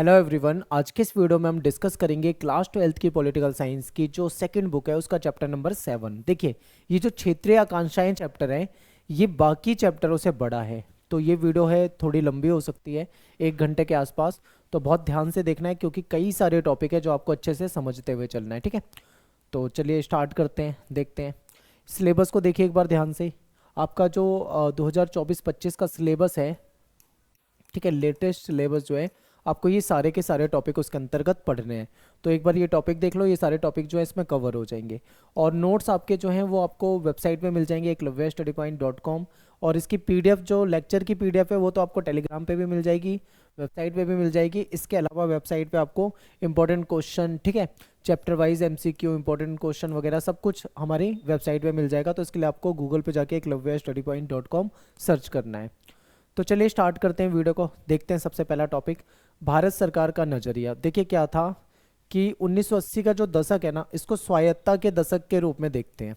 Hello everyone, आज के इस वीडियो में हम डिस्कस करेंगे क्लास 12th की पॉलिटिकल साइंस की जो सेकंड बुक है उसका चैप्टर नंबर 7। देखिए, ये जो क्षेत्रीय आकांक्षाएं चैप्टर है ये बाकी चैप्टरों से बड़ा है, तो ये वीडियो है थोड़ी लंबी हो सकती है, 1 घंटे के आसपास। तो बहुत ध्यान से देखना है क्योंकि कई सारे टॉपिक है जो आपको अच्छे से समझते हुए चलना है। ठीक है, तो चलिए स्टार्ट करते हैं, देखते हैं। सिलेबस को देखिए एक बार ध्यान से। आपका जो 2024-25 का सिलेबस है, ठीक है, लेटेस्ट सिलेबस जो है, आपको ये सारे के सारे टॉपिक उसके अंतर्गत पढ़ने हैं। तो एक बार ये टॉपिक देख लो, ये सारे टॉपिक जो है इसमें कवर हो जाएंगे। और नोट्स आपके जो हैं वो आपको वेबसाइट पे मिल जाएंगे eklavyastudypoint.com। और इसकी पीडीएफ, जो लेक्चर की पीडीएफ है, वो तो आपको टेलीग्राम पे भी मिल जाएगी, वेबसाइट पे भी मिल जाएगी। इसके अलावा वेबसाइट पे आपको इंपॉर्टेंट क्वेश्चन, ठीक है, chapter wise MCQ, important question वगैरह सब कुछ हमारी वेबसाइट पे मिल जाएगा। तो इसके लिए आपको गूगल पे जाके eklavyastudypoint.com सर्च करना है। तो चलिए स्टार्ट करते हैं वीडियो को, देखते हैं। सबसे पहला टॉपिक, भारत सरकार का नज़रिया। देखिए क्या था कि 1980 का जो दशक है ना, इसको स्वायत्तता के दशक के रूप में देखते हैं,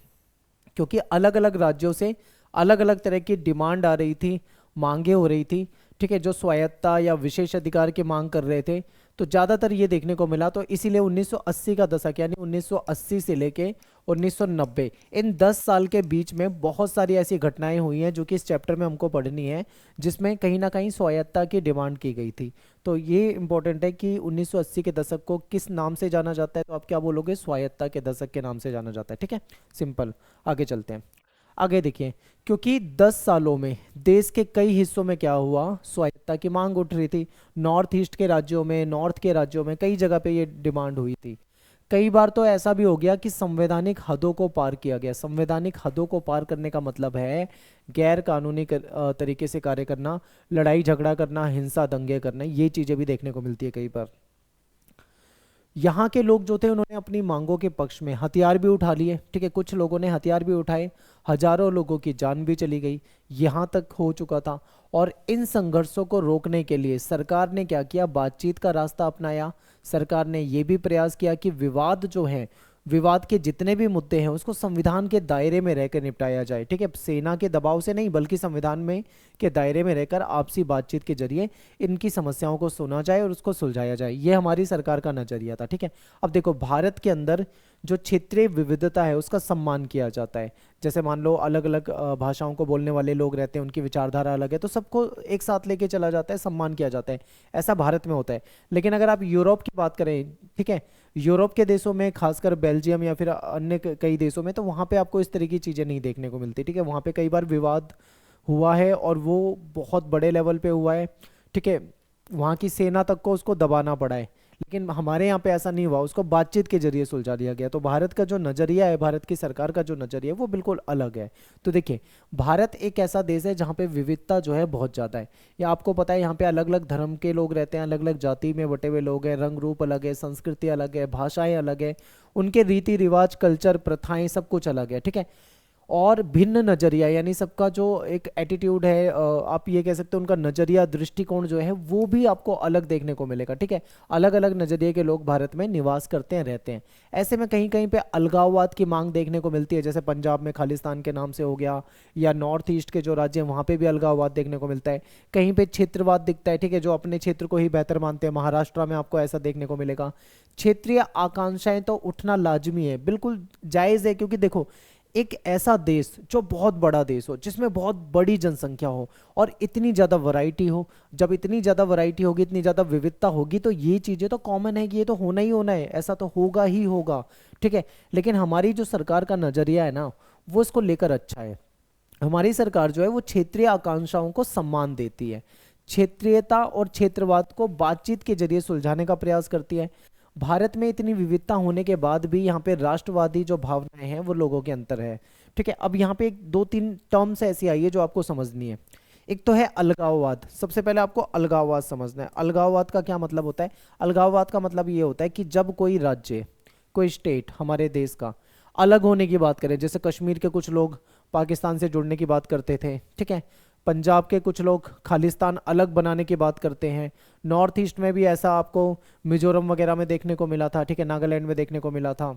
क्योंकि अलग अलग राज्यों से अलग अलग तरह की डिमांड आ रही थी, मांगे हो रही थी। ठीक है, जो स्वायत्तता या विशेष अधिकार की मांग कर रहे थे, तो ज़्यादातर ये देखने को मिला। तो इसीलिए 1980 का दशक, यानी 1980 से लेके 1990, इन 10 साल के बीच में बहुत सारी ऐसी घटनाएं हुई हैं जो कि इस चैप्टर में हमको पढ़नी है, जिसमें कहीं ना कहीं स्वायत्तता की डिमांड की गई थी। तो ये इंपॉर्टेंट है कि 1980 के दशक को किस नाम से जाना जाता है, तो आप क्या बोलोगे? स्वायत्तता के दशक के नाम से जाना जाता है। ठीक है, सिंपल। आगे चलते हैं। आगे देखिए, क्योंकि 10 सालों में देश के कई हिस्सों में क्या हुआ, स्वायत्तता की मांग उठ रही थी। नॉर्थ ईस्ट के राज्यों में, नॉर्थ के राज्यों में कई जगह पे ये डिमांड हुई थी। कई बार तो ऐसा भी हो गया कि संवैधानिक हदों को पार किया गया। संवैधानिक हदों को पार करने का मतलब है गैर कानूनी तरीके से कार्य करना, लड़ाई झगड़ा करना, हिंसा दंगे करना। ये चीज़ें भी देखने को मिलती है कई बार। यहाँ के लोग जो थे उन्होंने अपनी मांगों के पक्ष में हथियार भी उठा लिए। ठीक है, कुछ लोगों ने हथियार भी उठाए, हजारों लोगों की जान भी चली गई, यहाँ तक हो चुका था। और इन संघर्षों को रोकने के लिए सरकार ने क्या किया? बातचीत का रास्ता अपनाया। सरकार ने ये भी प्रयास किया कि विवाद जो है, विवाद के जितने भी मुद्दे हैं उसको संविधान के दायरे में रहकर निपटाया जाए। ठीक है, सेना के दबाव से नहीं, बल्कि संविधान में के दायरे में रहकर आपसी बातचीत के जरिए इनकी समस्याओं को सुना जाए और उसको सुलझाया जाए। ये हमारी सरकार का नजरिया था। ठीक है, अब देखो, भारत के अंदर जो क्षेत्रीय विविधता है उसका सम्मान किया जाता है। जैसे मान लो अलग अलग भाषाओं को बोलने वाले लोग रहते हैं, उनकी विचारधारा अलग है, तो सबको एक साथ लेके चला जाता है, सम्मान किया जाता है। ऐसा भारत में होता है। लेकिन अगर आप यूरोप की बात करें, ठीक है, यूरोप के देशों में, खासकर बेल्जियम या फिर अन्य कई देशों में, तो वहाँ पे आपको इस तरह की चीज़ें नहीं देखने को मिलती। ठीक है, वहाँ पे कई बार विवाद हुआ है और वो बहुत बड़े लेवल पे हुआ है। ठीक है, वहाँ की सेना तक को उसको दबाना पड़ा है। लेकिन हमारे यहाँ पे ऐसा नहीं हुआ, उसको बातचीत के जरिए सुलझा दिया गया। तो भारत का जो नज़रिया है, भारत की सरकार का जो नज़रिया है, वो बिल्कुल अलग है। तो देखिए, भारत एक ऐसा देश है जहाँ पे विविधता जो है बहुत ज़्यादा है। या आपको पता है, यहाँ पे अलग अलग धर्म के लोग रहते हैं, अलग अलग जाति में बटे हुए लोग हैं, रंग रूप अलग है, संस्कृति अलग है, भाषाएं अलग है, उनके रीति रिवाज, कल्चर, प्रथाएं सब कुछ अलग है। ठीक है, और भिन्न नज़रिया, यानी सबका जो एक एटीट्यूड है, आप ये कह सकते हो उनका नज़रिया, दृष्टिकोण जो है वो भी आपको अलग देखने को मिलेगा। ठीक है, अलग अलग नज़रिए के लोग भारत में निवास करते हैं, रहते हैं। ऐसे में कहीं कहीं पे अलगाववाद की मांग देखने को मिलती है, जैसे पंजाब में खालिस्तान के नाम से हो गया, या नॉर्थ ईस्ट के जो राज्य हैं वहाँ पे भी अलगाववाद देखने को मिलता है। कहीं पे क्षेत्रवाद दिखता है, ठीक है, जो अपने क्षेत्र को ही बेहतर मानते हैं। महाराष्ट्र में आपको ऐसा देखने को मिलेगा। क्षेत्रीय आकांक्षाएं तो उठना लाजमी है, बिल्कुल जायज़ है, क्योंकि देखो, एक ऐसा देश जो बहुत बड़ा देश हो, जिसमें बहुत बड़ी जनसंख्या हो और इतनी ज़्यादा वैरायटी हो, जब इतनी ज़्यादा वैरायटी होगी, इतनी ज़्यादा विविधता होगी, तो ये चीज़ें तो कॉमन है कि ये तो होना ही होना है, ऐसा तो होगा ही होगा। ठीक है, लेकिन हमारी जो सरकार का नज़रिया है ना, वो इसको लेकर अच्छा है। हमारी सरकार जो है वो क्षेत्रीय आकांक्षाओं को सम्मान देती है, क्षेत्रीयता और क्षेत्रवाद को बातचीत के जरिए सुलझाने का प्रयास करती है। भारत में इतनी विविधता होने के बाद भी यहाँ पे राष्ट्रवादी जो भावनाएं हैं वो लोगों के अंतर है। ठीक है, अब यहाँ पे एक दो तीन टर्म्स ऐसी आई है जो आपको समझनी है। एक तो है अलगाववाद। सबसे पहले आपको अलगाववाद समझना है। अलगाववाद का क्या मतलब होता है? अलगाववाद का मतलब ये होता है कि जब कोई राज्य, कोई स्टेट हमारे देश का अलग होने की बात करें, जैसे कश्मीर के कुछ लोग पाकिस्तान से जुड़ने की बात करते थे, ठीक है, पंजाब के कुछ लोग खालिस्तान अलग बनाने की बात करते हैं, नॉर्थ ईस्ट में भी ऐसा आपको मिजोरम वगैरह में देखने को मिला था, ठीक है, नागालैंड में देखने को मिला था।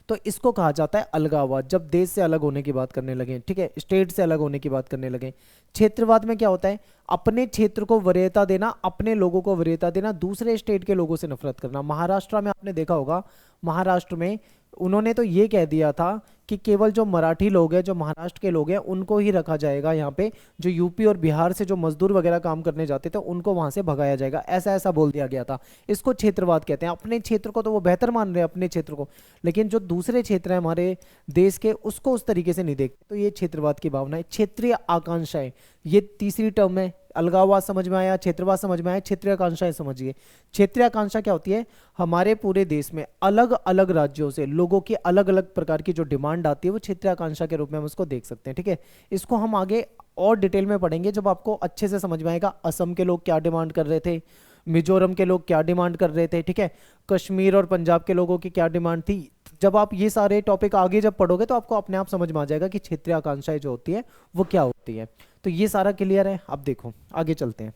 तो इसको कहा जाता है अलगाववाद, जब देश से अलग होने की बात करने लगे, ठीक है, स्टेट से अलग होने की बात करने लगे। क्षेत्रवाद में क्या होता है, अपने क्षेत्र को वरीयता देना, अपने लोगों को वरीयता देना, दूसरे स्टेट के लोगों से नफरत करना। महाराष्ट्र में आपने देखा होगा, महाराष्ट्र में उन्होंने तो ये कह दिया था कि केवल जो मराठी लोग हैं, जो महाराष्ट्र के लोग हैं, उनको ही रखा जाएगा यहाँ पे, जो यूपी और बिहार से जो मजदूर वगैरह काम करने जाते थे उनको वहां से भगाया जाएगा, ऐसा ऐसा बोल दिया गया था। इसको क्षेत्रवाद कहते हैं। अपने क्षेत्र को तो वो बेहतर मान रहे हैं, अपने क्षेत्र को, लेकिन जो दूसरे क्षेत्र हैं हमारे देश के, उसको उस तरीके से नहीं देखते। तो ये क्षेत्रवाद की भावना है। क्षेत्रीय आकांक्षाएं, ये तीसरी टर्म है। अलगाववाद समझ में आया, क्षेत्रवाद समझ में आया, क्षेत्रीय आकांक्षाएं समझिए। क्षेत्रीय आकांक्षा क्या होती है, हमारे पूरे देश में अलग अलग राज्यों से लोगों की अलग अलग प्रकार की जो डिमांड आती है, वो क्षेत्रीय आकांक्षा के रूप में हम उसको देख सकते हैं, ठीक है। इसको हम आगे और डिटेल में पढ़ेंगे जब आपको अच्छे से समझ में आएगा असम के लोग क्या डिमांड कर रहे थे, मिजोरम के लोग क्या डिमांड कर रहे थे, ठीक है, कश्मीर और पंजाब के लोगों की क्या डिमांड थी। जब आप ये सारे टॉपिक आगे जब पढ़ोगे तो आपको अपने आप समझ में आ जाएगा कि क्षेत्रीय आकांक्षाएं जो होती है वो क्या होती है। तो ये सारा क्लियर है। अब देखो आगे चलते हैं।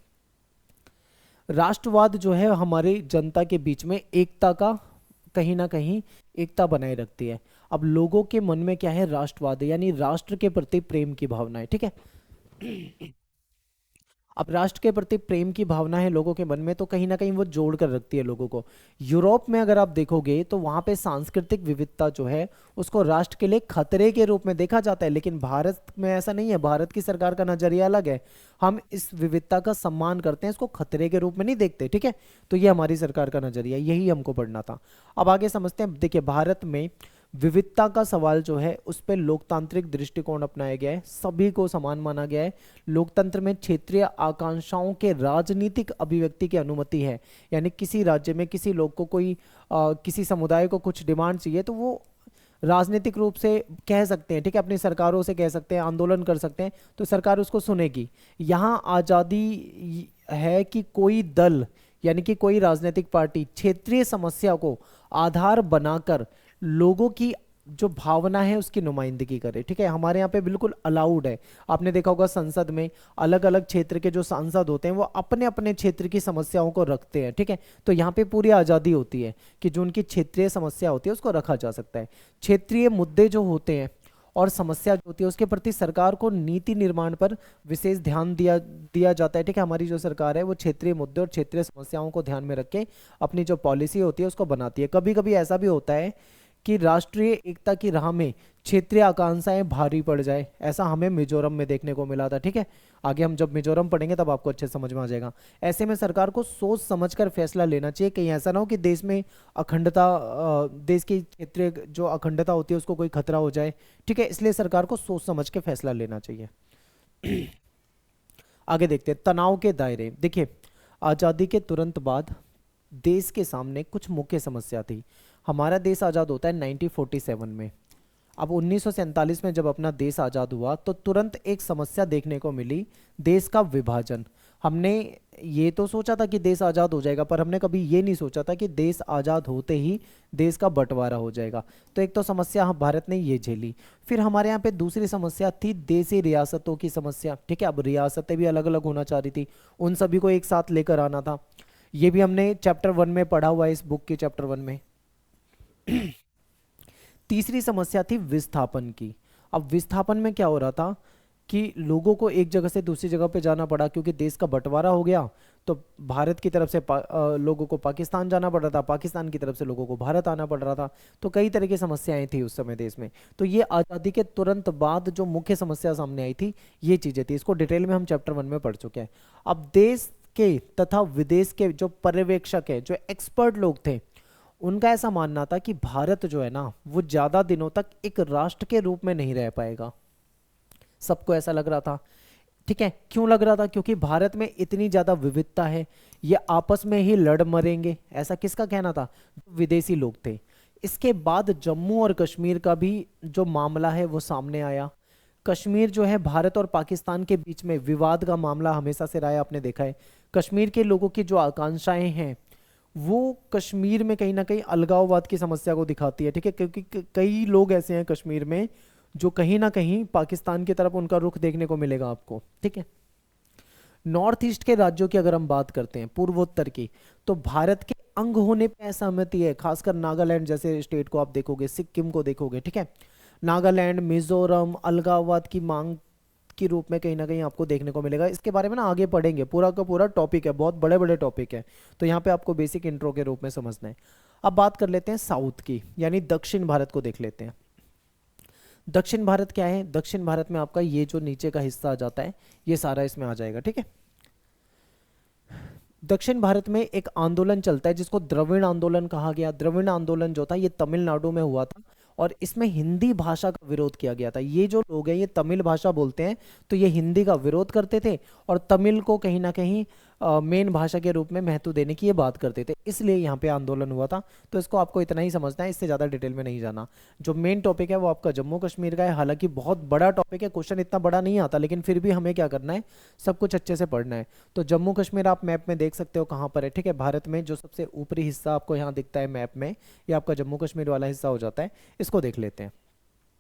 राष्ट्रवाद जो है हमारी जनता के बीच में एकता का, कहीं ना कहीं एकता बनाए रखती है। अब लोगों के मन में क्या है, राष्ट्रवाद, यानी राष्ट्र के प्रति प्रेम की भावना है, ठीक है। अब राष्ट्र के प्रति प्रेम की भावना है लोगों के मन में, तो कहीं ना कहीं वो जोड़ कर रखती है लोगों को। यूरोप में अगर आप देखोगे तो वहां पे सांस्कृतिक विविधता जो है उसको राष्ट्र के लिए खतरे के रूप में देखा जाता है, लेकिन भारत में ऐसा नहीं है। भारत की सरकार का नजरिया अलग है। हम इस विविधता का सम्मान करते हैं, इसको खतरे के रूप में नहीं देखते, ठीक है। तो ये हमारी सरकार का नजरिया, यही हमको पढ़ना था। अब आगे समझते हैं। देखिए, भारत में विविधता का सवाल जो है उस पर लोकतांत्रिक दृष्टिकोण अपनाया गया है, सभी को समान माना गया है। लोकतंत्र में क्षेत्रीय आकांक्षाओं के राजनीतिक अभिव्यक्ति की अनुमति है, यानी किसी राज्य में किसी लोग को कोई किसी समुदाय को कुछ डिमांड चाहिए तो वो राजनीतिक रूप से कह सकते हैं, ठीक है, अपनी सरकारों से कह सकते हैं, आंदोलन कर सकते हैं, तो सरकार उसको सुनेगी। यहाँ आज़ादी है कि कोई दल यानी कि कोई राजनीतिक पार्टी क्षेत्रीय समस्या को आधार बनाकर लोगों की जो भावना है उसकी नुमाइंदगी करे, ठीक है। हमारे यहाँ पे बिल्कुल अलाउड है। आपने देखा होगा संसद में अलग अलग क्षेत्र के जो सांसद होते हैं वो अपने अपने क्षेत्र की समस्याओं को रखते हैं, ठीक है। तो यहाँ पे पूरी आज़ादी होती है कि जो उनकी क्षेत्रीय समस्या होती है उसको रखा जा सकता है। क्षेत्रीय मुद्दे जो होते हैं और समस्या जो होती है उसके प्रति सरकार को नीति निर्माण पर विशेष ध्यान दिया दिया जाता है, ठीक है। हमारी जो सरकार है वो क्षेत्रीय मुद्दे और क्षेत्रीय समस्याओं को ध्यान में रख के अपनी जो पॉलिसी होती है उसको बनाती है। कभी कभी ऐसा भी होता है कि राष्ट्रीय एकता की राह में क्षेत्रीय आकांक्षाएं भारी पड़ जाए, ऐसा हमें मिजोरम में देखने को मिला था, ठीक है। आगे हम जब मिजोरम पढ़ेंगे तब आपको अच्छे समझ में आ जाएगा। ऐसे में सरकार को सोच समझकर फैसला लेना चाहिए, कहीं ऐसा ना हो कि देश में अखंडता, देश की क्षेत्रीय जो अखंडता होती है उसको कोई खतरा हो जाए, ठीक है। इसलिए सरकार को सोच समझ के फैसला लेना चाहिए। आगे देखते हैं तनाव के दायरे। देखिए, आज़ादी के तुरंत बाद देश के सामने कुछ मुख्य समस्या थी। हमारा देश आज़ाद होता है 1947 में। अब 1947 में जब अपना देश आज़ाद हुआ तो तुरंत एक समस्या देखने को मिली, देश का विभाजन। हमने ये तो सोचा था कि देश आज़ाद हो जाएगा, पर हमने कभी ये नहीं सोचा था कि देश आज़ाद होते ही देश का बंटवारा हो जाएगा। तो एक तो समस्या भारत ने ये झेली। फिर हमारे यहाँ पे दूसरी समस्या थी देशी रियासतों की समस्या, ठीक है। अब रियासतें भी अलग अलग होना चाह रही थी, उन सभी को एक साथ लेकर आना था। ये भी हमने चैप्टर 1 में पढ़ा हुआ है, इस बुक के चैप्टर 1 में। तीसरी समस्या थी विस्थापन की। अब विस्थापन में क्या हो रहा था कि लोगों को एक जगह से दूसरी जगह पे जाना पड़ा, क्योंकि देश का बंटवारा हो गया। तो भारत की तरफ से लोगों को पाकिस्तान जाना पड़ रहा था, पाकिस्तान की तरफ से लोगों को भारत आना पड़ रहा था। तो कई तरह की समस्याएं थी उस समय देश में। तो ये आज़ादी के तुरंत बाद जो मुख्य समस्या सामने आई थी ये चीज़ें थी। इसको डिटेल में हम चैप्टर 1 में पढ़ चुके हैं। अब देश के तथा विदेश के जो पर्यवेक्षक है, जो एक्सपर्ट लोग थे, उनका ऐसा मानना था कि भारत जो है ना वो ज्यादा दिनों तक एक राष्ट्र के रूप में नहीं रह पाएगा। सबको ऐसा लग रहा था, ठीक है। क्यों लग रहा था? क्योंकि भारत में इतनी ज्यादा विविधता है, ये आपस में ही लड़ मरेंगे, ऐसा किसका कहना था? विदेशी लोग थे। इसके बाद जम्मू और कश्मीर का भी जो मामला है वो सामने आया। कश्मीर जो है भारत और पाकिस्तान के बीच में विवाद का मामला हमेशा से रहा है, आपने देखा है। कश्मीर के लोगों की जो आकांक्षाएं हैं वो कश्मीर में कहीं ना कहीं अलगाववाद की समस्या को दिखाती है, ठीक है। क्योंकि कई लोग ऐसे हैं कश्मीर में जो कहीं ना कहीं पाकिस्तान की तरफ उनका रुख देखने को मिलेगा आपको, ठीक है। नॉर्थ ईस्ट के राज्यों की अगर हम बात करते हैं, पूर्वोत्तर की, तो भारत के अंग होने पे असहमति है, खासकर नागालैंड जैसे स्टेट को आप देखोगे, सिक्किम को देखोगे, ठीक है। नागालैंड, मिजोरम अलगाववाद की मांग के रूप में कहीं ना कहीं आपको देखने को मिलेगा। इसके बारे में ना आगे पढ़ेंगे, पूरा का पूरा टॉपिक है, बहुत बड़े बड़े टॉपिक है, तो यहाँ पे आपको बेसिक इंट्रो के रूप में समझना है। अब बात कर लेते हैं साउथ की, यानी दक्षिण भारत को देख लेते हैं। दक्षिण भारत क्या है? दक्षिण भारत में आपका ये जो नीचे का हिस्सा आ जाता है, ये सारा इसमें आ जाएगा, ठीक है। दक्षिण भारत में एक आंदोलन चलता है जिसको द्रविड़ आंदोलन कहा गया। द्रविड़ आंदोलन जो था ये तमिलनाडु में हुआ था, और इसमें हिंदी भाषा का विरोध किया गया था। ये जो लोग हैं ये तमिल भाषा बोलते हैं, तो ये हिंदी का विरोध करते थे और तमिल को कहीं ना कहीं मेन भाषा के रूप में महत्व देने की ये बात करते थे, इसलिए यहाँ पे आंदोलन हुआ था। तो इसको आपको इतना ही समझना है, इससे ज़्यादा डिटेल में नहीं जाना। जो मेन टॉपिक है वो आपका जम्मू कश्मीर का है, हालांकि बहुत बड़ा टॉपिक है, क्वेश्चन इतना बड़ा नहीं आता, लेकिन फिर भी हमें क्या करना है, सब कुछ अच्छे से पढ़ना है। तो जम्मू कश्मीर आप मैप में देख सकते हो कहाँ पर है, ठीक है। भारत में जो सबसे ऊपरी हिस्सा आपको यहाँ दिखता है मैप में, ये आपका जम्मू कश्मीर वाला हिस्सा हो जाता है। इसको देख लेते हैं।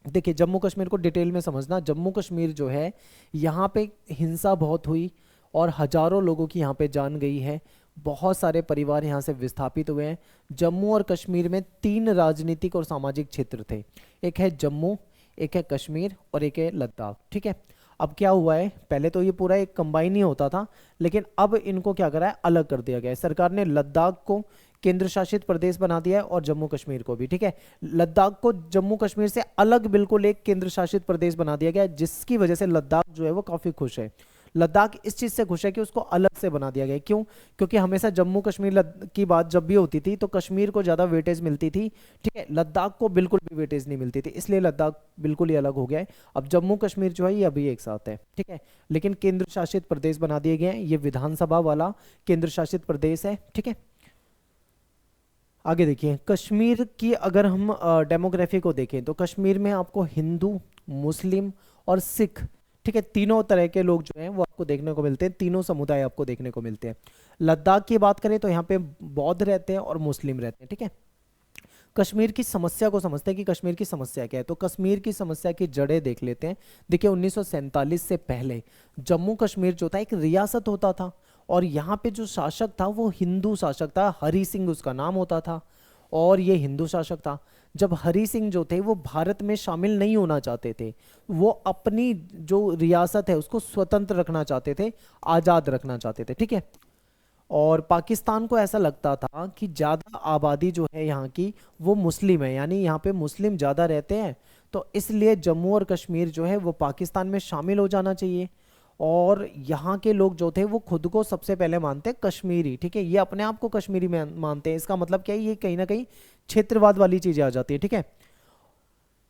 देखिए जम्मू कश्मीर को डिटेल में समझना। जम्मू कश्मीर जो है, यहाँ पे हिंसा बहुत हुई और हजारों लोगों की यहाँ पे जान गई है, बहुत सारे परिवार यहाँ से विस्थापित हुए हैं। जम्मू और कश्मीर में 3 राजनीतिक और सामाजिक क्षेत्र थे, एक है जम्मू, एक है कश्मीर और एक है लद्दाख, ठीक है। अब क्या हुआ है, पहले तो ये पूरा एक कंबाइन ही होता था, लेकिन अब इनको क्या करा है, अलग कर दिया गया है। सरकार ने लद्दाख को केंद्र शासित प्रदेश बना दिया है और जम्मू कश्मीर को भी, ठीक है। लद्दाख को जम्मू कश्मीर से अलग बिल्कुल एक केंद्र शासित प्रदेश बना दिया गया है, जिसकी वजह से लद्दाख जो है वो काफी खुश है। लद्दाख इस चीज से खुश है कि उसको अलग से बना दिया गया है। क्यों? क्योंकि हमेशा जम्मू कश्मीर की बात जब भी होती थी तो कश्मीर को ज्यादा वेटेज मिलती थी, ठीक है, लद्दाख को बिल्कुल भी वेटेज नहीं मिलती थी, इसलिए लद्दाख बिल्कुल ही अलग हो गया है। अब जम्मू कश्मीर जो है ये अभी एक साथ है, ठीक है, लेकिन केंद्र शासित प्रदेश बना दिए गए हैं। ये विधानसभा वाला केंद्र शासित प्रदेश है, ठीक है। आगे देखिए, कश्मीर की अगर हम डेमोग्राफी को देखें तो कश्मीर में आपको हिंदू, मुस्लिम और सिख, ठीक है, तीनों तरह के लोग जो हैं वो आपको देखने को मिलते हैं, तीनों समुदाय आपको देखने को मिलते हैं। लद्दाख की बात करें तो यहाँ पे बौद्ध रहते हैं और मुस्लिम रहते हैं, ठीक है। कश्मीर की समस्या को समझते हैं कि कश्मीर की समस्या क्या है, तो कश्मीर की समस्या की जड़ें देख लेते हैं। देखिए 1947 से पहले जम्मू कश्मीर जो था एक रियासत होता था, और यहाँ पे जो शासक था वो हिंदू शासक था, हरी सिंह उसका नाम होता था, और ये हिंदू शासक था। जब हरी सिंह जो थे वो भारत में शामिल नहीं होना चाहते थे, वो अपनी जो रियासत है उसको स्वतंत्र रखना चाहते थे, आज़ाद रखना चाहते थे, ठीक है। और पाकिस्तान को ऐसा लगता था कि ज़्यादा आबादी जो है यहाँ की वो मुस्लिम है, यानी यहाँ पे मुस्लिम ज़्यादा रहते हैं, तो इसलिए जम्मू और कश्मीर जो है वो पाकिस्तान में शामिल हो जाना चाहिए। और यहाँ के लोग जो थे वो खुद को सबसे पहले मानते हैं कश्मीरी, ठीक है, ये अपने आप को कश्मीरी में मानते हैं। इसका मतलब क्या है, ये कहीं ना कहीं क्षेत्रवाद वाली चीज़ें आ जाती है, ठीक है।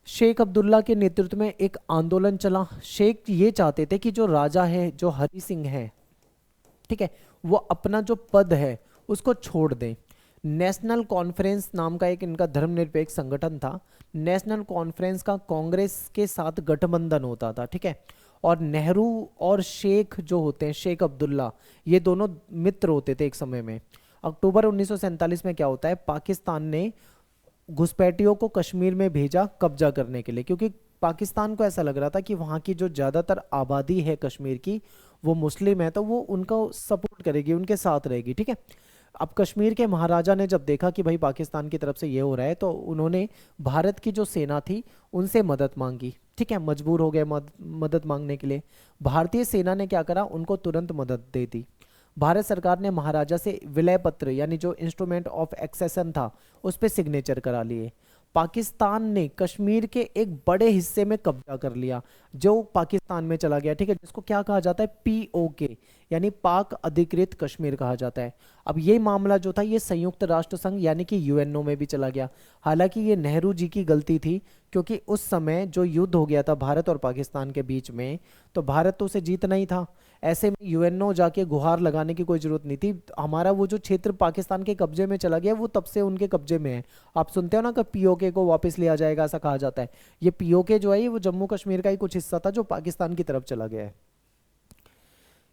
शेख अब्दुल्ला के नेतृत्व में एक आंदोलन चला। शेख ये चाहते थे कि जो राजा है, जो हरी सिंह है, ठीक है, वो अपना जो पद है उसको छोड़ दें। नेशनल कॉन्फ्रेंस नाम का एक इनका धर्मनिरपेक्ष संगठन था। नेशनल कॉन्फ्रेंस का कांग्रेस के साथ गठबंधन होता था, ठीक है। और नेहरू और शेख जो होते हैं, शेख अब्दुल्ला, ये दोनों मित्र होते थे एक समय में। अक्टूबर 1947 में क्या होता है, पाकिस्तान ने घुसपैठियों को कश्मीर में भेजा कब्जा करने के लिए, क्योंकि पाकिस्तान को ऐसा लग रहा था कि वहाँ की जो ज़्यादातर आबादी है कश्मीर की वो मुस्लिम है, तो वो उनको सपोर्ट करेगी, उनके साथ रहेगी, ठीक है। अब कश्मीर के महाराजा ने जब देखा कि भाई पाकिस्तान की तरफ से ये हो रहा है, तो उन्होंने भारत की जो सेना थी उनसे मदद मांगी, ठीक है, मजबूर हो गए मदद मांगने के लिए। भारतीय सेना ने क्या करा, उनको तुरंत मदद दे दी। भारत सरकार ने महाराजा से विलय पत्र, यानी जो इंस्ट्रूमेंट ऑफ एक्सेशन था, उस पर सिग्नेचर करा लिए। पाकिस्तान ने कश्मीर के एक बड़े हिस्से में कब्जा कर लिया, जो पाकिस्तान में चला गया, ठीक है, जिसको क्या कहा जाता है, पीओके, यानी पाक अधिकृत कश्मीर कहा जाता है। अब ये मामला जो था ये संयुक्त राष्ट्र संघ यानी कि यूएनओ में भी चला गया। हालांकि ये नेहरू जी की गलती थी, क्योंकि उस समय जो युद्ध हो गया था भारत और पाकिस्तान के बीच में, तो भारत तो उसे जीतना ही था। ऐसे में यूएनओ जाके गुहार लगाने की कोई जरूरत नहीं थी। हमारा वो जो क्षेत्र पाकिस्तान के कब्जे में चला गया वो तब से उनके कब्जे में है। आप सुनते हो ना कि पीओके को वापस लिया जाएगा, ऐसा कहा जाता है। ये पीओके जो है वो जम्मू कश्मीर का ही कुछ हिस्सा था जो पाकिस्तान की तरफ चला गया है।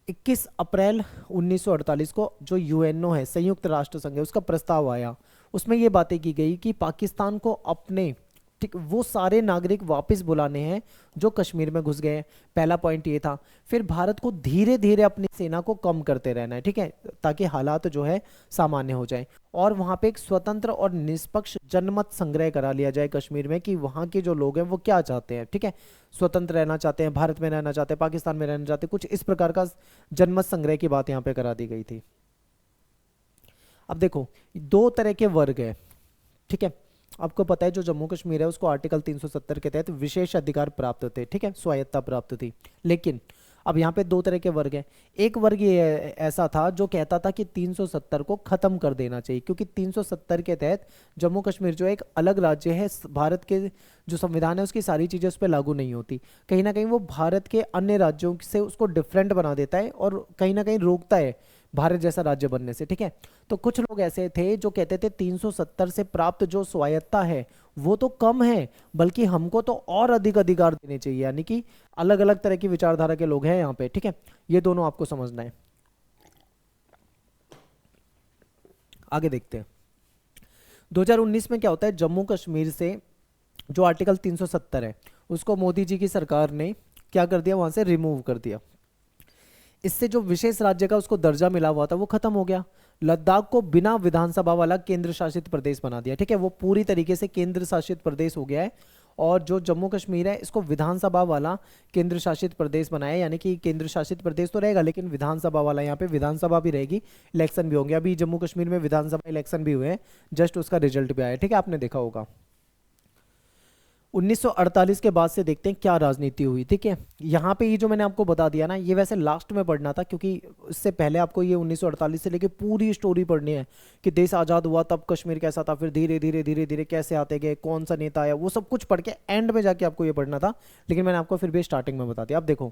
21 अप्रैल 1948 को जो यूएनओ है, संयुक्त राष्ट्र संघ है, उसका प्रस्ताव आया। उसमें ये बातें की गई कि पाकिस्तान को अपने ठीक, वो सारे नागरिक वापस बुलाने हैं जो कश्मीर में घुस गए हैं। पहला पॉइंट ये था। फिर भारत को धीरे धीरे अपनी सेना को कम करते रहना है, ठीक है, ताकि हालात जो है सामान्य हो जाए। और वहां पे एक स्वतंत्र और निष्पक्ष जनमत संग्रह करा लिया जाए कश्मीर में कि वहां के जो लोग हैं वो क्या चाहते हैं, ठीक है, स्वतंत्र रहना चाहते हैं, भारत में रहना चाहते हैं, पाकिस्तान में रहना चाहते हैं, कुछ इस प्रकार का जनमत संग्रह की बात यहाँ पे करा दी गई थी। अब देखो, दो तरह के वर्ग है, ठीक है। आपको पता है जो जम्मू कश्मीर है उसको आर्टिकल 370 के तहत विशेष अधिकार प्राप्त थे, ठीक है, स्वायत्ता प्राप्त थी। लेकिन अब यहाँ पे दो तरह के वर्ग हैं। एक वर्ग ये ऐसा था जो कहता था कि 370 को खत्म कर देना चाहिए, क्योंकि 370 के तहत जम्मू कश्मीर जो एक अलग राज्य है, भारत के जो संविधान है उसकी सारी चीज़ें उस पर लागू नहीं होती। कहीं ना कहीं वो भारत के अन्य राज्यों से उसको डिफरेंट बना देता है और कहीं ना कहीं रोकता है भारत जैसा राज्य बनने से, ठीक है। तो कुछ लोग ऐसे थे जो कहते थे 370 से प्राप्त जो स्वायत्ता है वो तो कम है, बल्कि हमको तो और अधिक अधिकार देने चाहिए, यानी कि अलग अलग तरह की विचारधारा के लोग हैं यहाँ पे, ठीक है। ये दोनों आपको समझना है। आगे देखते हैं 2019 में क्या होता है। जम्मू कश्मीर से जो आर्टिकल 370 है उसको मोदी जी की सरकार ने क्या कर दिया, वहां से रिमूव कर दिया। इससे जो विशेष राज्य का उसको दर्जा मिला हुआ था वो खत्म हो गया। लद्दाख को बिना विधानसभा वाला केंद्र शासित प्रदेश बना दिया, ठीक है, वो पूरी तरीके से केंद्र शासित प्रदेश हो गया है। और जो जम्मू कश्मीर है इसको विधानसभा वाला केंद्र शासित प्रदेश बनाया, यानी कि केंद्र शासित प्रदेश तो रहेगा लेकिन विधानसभा वाला, यहाँ पे विधानसभा भी रहेगी, इलेक्शन भी होंगे। अभी जम्मू कश्मीर में विधानसभा इलेक्शन भी हुए हैं, जस्ट उसका रिजल्ट भी आया, ठीक है, आपने देखा होगा। 1948 के बाद से देखते हैं क्या राजनीति हुई, ठीक है। यहाँ पे ये जो मैंने आपको बता दिया ना, ये वैसे लास्ट में पढ़ना था, क्योंकि इससे पहले आपको ये 1948 से लेके पूरी स्टोरी पढ़नी है कि देश आज़ाद हुआ तब कश्मीर कैसा था, फिर धीरे धीरे धीरे धीरे कैसे आते गए, कौन सा नेता आया, वो सब कुछ पढ़ के एंड में जाके आपको ये पढ़ना था, लेकिन मैंने आपको फिर भी स्टार्टिंग में बता दिया। अब देखो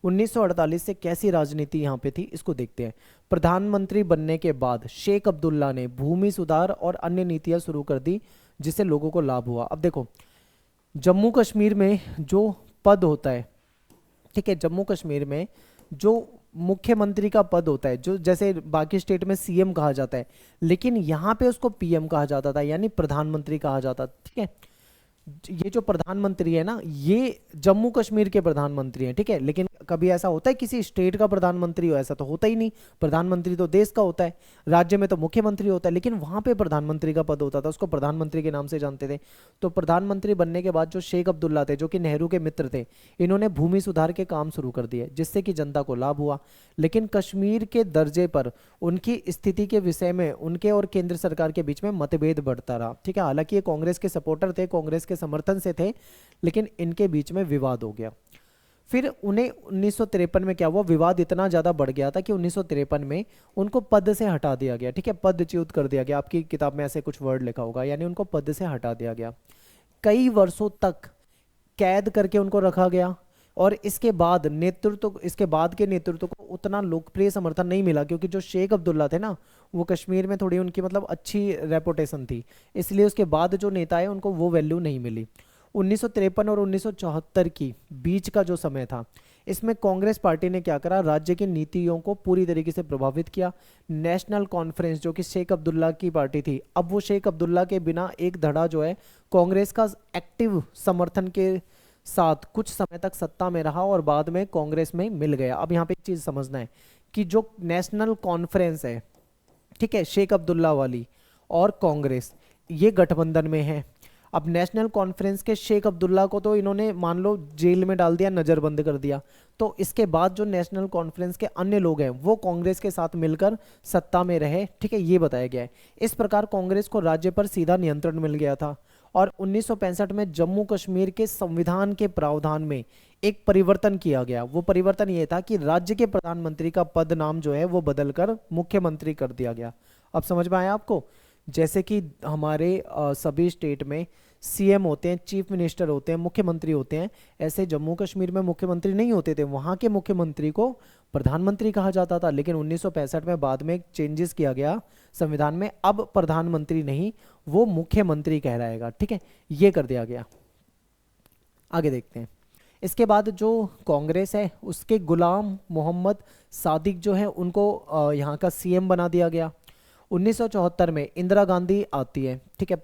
1948 से कैसी राजनीति यहाँ पे थी, इसको देखते हैं। प्रधानमंत्री बनने के बाद शेख अब्दुल्ला ने भूमि सुधार और अन्य नीतियाँ शुरू कर दी जिससे लोगों को लाभ हुआ। अब देखो जम्मू कश्मीर में जो पद होता है, ठीक है, जम्मू कश्मीर में जो मुख्यमंत्री का पद होता है, जो जैसे बाकी स्टेट में सीएम कहा जाता है, लेकिन यहाँ पे उसको पीएम कहा जाता था, यानी प्रधानमंत्री कहा जाता, ठीक है। ये जो प्रधानमंत्री है ना, ये जम्मू कश्मीर के प्रधानमंत्री हैं, ठीक है। लेकिन कभी ऐसा होता है किसी स्टेट का प्रधानमंत्री हो, ऐसा तो होता ही नहीं। प्रधानमंत्री तो देश का होता है, राज्य में तो मुख्यमंत्री होता है, लेकिन वहां पे प्रधानमंत्री का पद होता था, उसको प्रधानमंत्री के नाम से जानते थे। तो प्रधानमंत्री बनने के बाद जो शेख अब्दुल्ला थे, जो कि नेहरू के मित्र थे, इन्होंने भूमि सुधार के काम शुरू कर दिए जिससे कि जनता को लाभ हुआ। लेकिन कश्मीर के दर्जे पर उनकी स्थिति के विषय में उनके और केंद्र सरकार के बीच में मतभेद बढ़ता रहा, ठीक है। हालांकि ये कांग्रेस के सपोर्टर थे, कांग्रेस के समर्थन से थे, लेकिन इनके बीच में विवाद हो गया। फिर उन्हें 1953 में क्या हुआ, विवाद इतना ज्यादा बढ़ गया था कि 1953 में उनको पद से हटा दिया गया, ठीक है, पदच्युत कर दिया गया। आपकी किताब में ऐसे कुछ वर्ड लिखा होगा, यानी उनको पद से हटा दिया गया। कई वर्षों तक कैद करके उनको रखा गया और इसके बाद इसके बाद के नेतृत्व को उतना लोकप्रिय समर्थन नहीं मिला, क्योंकि जो शेख अब्दुल्ला थे ना, वो कश्मीर में थोड़ी उनकी मतलब अच्छी रेपुटेशन थी, इसलिए उसके बाद जो नेता है उनको वो वैल्यू नहीं मिली। 1953 और 1974 की बीच का जो समय था, इसमें कांग्रेस पार्टी ने क्या करा, राज्य की नीतियों को पूरी तरीके से प्रभावित किया। नेशनल कॉन्फ्रेंस जो कि शेख अब्दुल्ला की पार्टी थी, अब वो शेख अब्दुल्ला के बिना एक धड़ा जो है कांग्रेस का एक्टिव समर्थन के साथ कुछ समय तक सत्ता में रहा और बाद में कांग्रेस में मिल गया। अब यहाँ पे एक चीज समझना है कि जो नेशनल कॉन्फ्रेंस है, ठीक है, शेख अब्दुल्ला वाली और कांग्रेस, ये गठबंधन में है। अब नेशनल कॉन्फ्रेंस के शेख अब्दुल्ला को तो इन्होंने मान लो जेल में डाल दिया, नजरबंद कर दिया, तो इसके बाद जो नेशनल कॉन्फ्रेंस के अन्य लोग हैं वो कांग्रेस के साथ मिलकर सत्ता में रहे, ठीक है, ये बताया गया है। इस प्रकार कांग्रेस को राज्य पर सीधा नियंत्रण मिल गया था। और 1965 में जम्मू कश्मीर के संविधान के प्रावधान में एक परिवर्तन किया गया। वो परिवर्तन ये था कि राज्य के प्रधानमंत्री का पद नाम जो है वो बदलकर मुख्यमंत्री कर दिया गया। अब समझ में आया आपको? जैसे कि हमारे सभी स्टेट में सीएम होते हैं, चीफ मिनिस्टर होते हैं, मुख्यमंत्री होते हैं, ऐसे जम्मू कश्मीर में मुख्यमंत्री नहीं होते थे, वहाँ के मुख्यमंत्री को प्रधानमंत्री कहा जाता था। लेकिन 1965 में बाद में चेंजेस किया गया संविधान में, अब प्रधानमंत्री नहीं, वो मुख्यमंत्री कहलाएगा, ठीक है, ये कर दिया गया। आगे देखते हैं। इसके बाद जो कांग्रेस है उसके गुलाम मोहम्मद सादिक जो है उनको यहाँ का सीएम बना दिया गया। 1974 में इंदिरा गांधी आती है, ठीक है।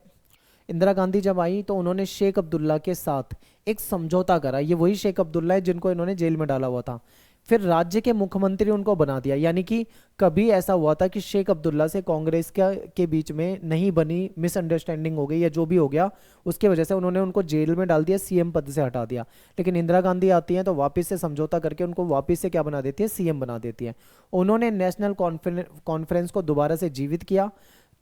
इंदिरा गांधी जब आई तो उन्होंने शेख अब्दुल्ला के साथ एक समझौता करा। ये वही शेख अब्दुल्ला है जिनको इन्होंने जेल में डाला हुआ था। फिर राज्य के मुख्यमंत्री उनको बना दिया। यानी कि कभी ऐसा हुआ था कि शेख अब्दुल्ला से कांग्रेस के बीच में नहीं बनी, मिसअंडरस्टैंडिंग हो गई या जो भी हो गया, उसकी वजह से उन्होंने उनको जेल में डाल दिया, सीएम पद से हटा दिया। लेकिन इंदिरा गांधी आती हैं तो वापस से समझौता करके उनको वापस से क्या बना देती है, सीएम बना देती है। उन्होंने नेशनल कॉन्फ्रेंस को दोबारा से जीवित किया,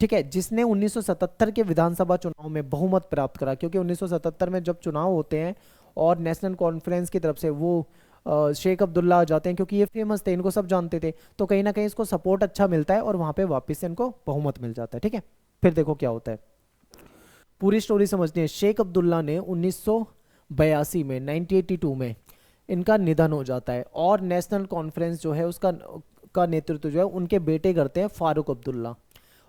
ठीक है, जिसने 1977 के विधानसभा चुनाव में बहुमत प्राप्त करा। क्योंकि 1977 में जब चुनाव होते हैं और नेशनल कॉन्फ्रेंस की तरफ से वो शेख अब्दुल्ला आ जाते हैं, क्योंकि ये फेमस थे, इनको सब जानते थे, तो कहीं ना कहीं इसको सपोर्ट अच्छा मिलता है और वहां पे वापस से इनको बहुमत मिल जाता है। ठीक है, फिर देखो क्या होता है, पूरी स्टोरी समझनी है। शेख अब्दुल्ला ने 1982 में 1982 में इनका निधन हो जाता है और नेशनल कॉन्फ्रेंस जो है उसका का नेतृत्व जो है उनके बेटे करते हैं, फारूक अब्दुल्ला,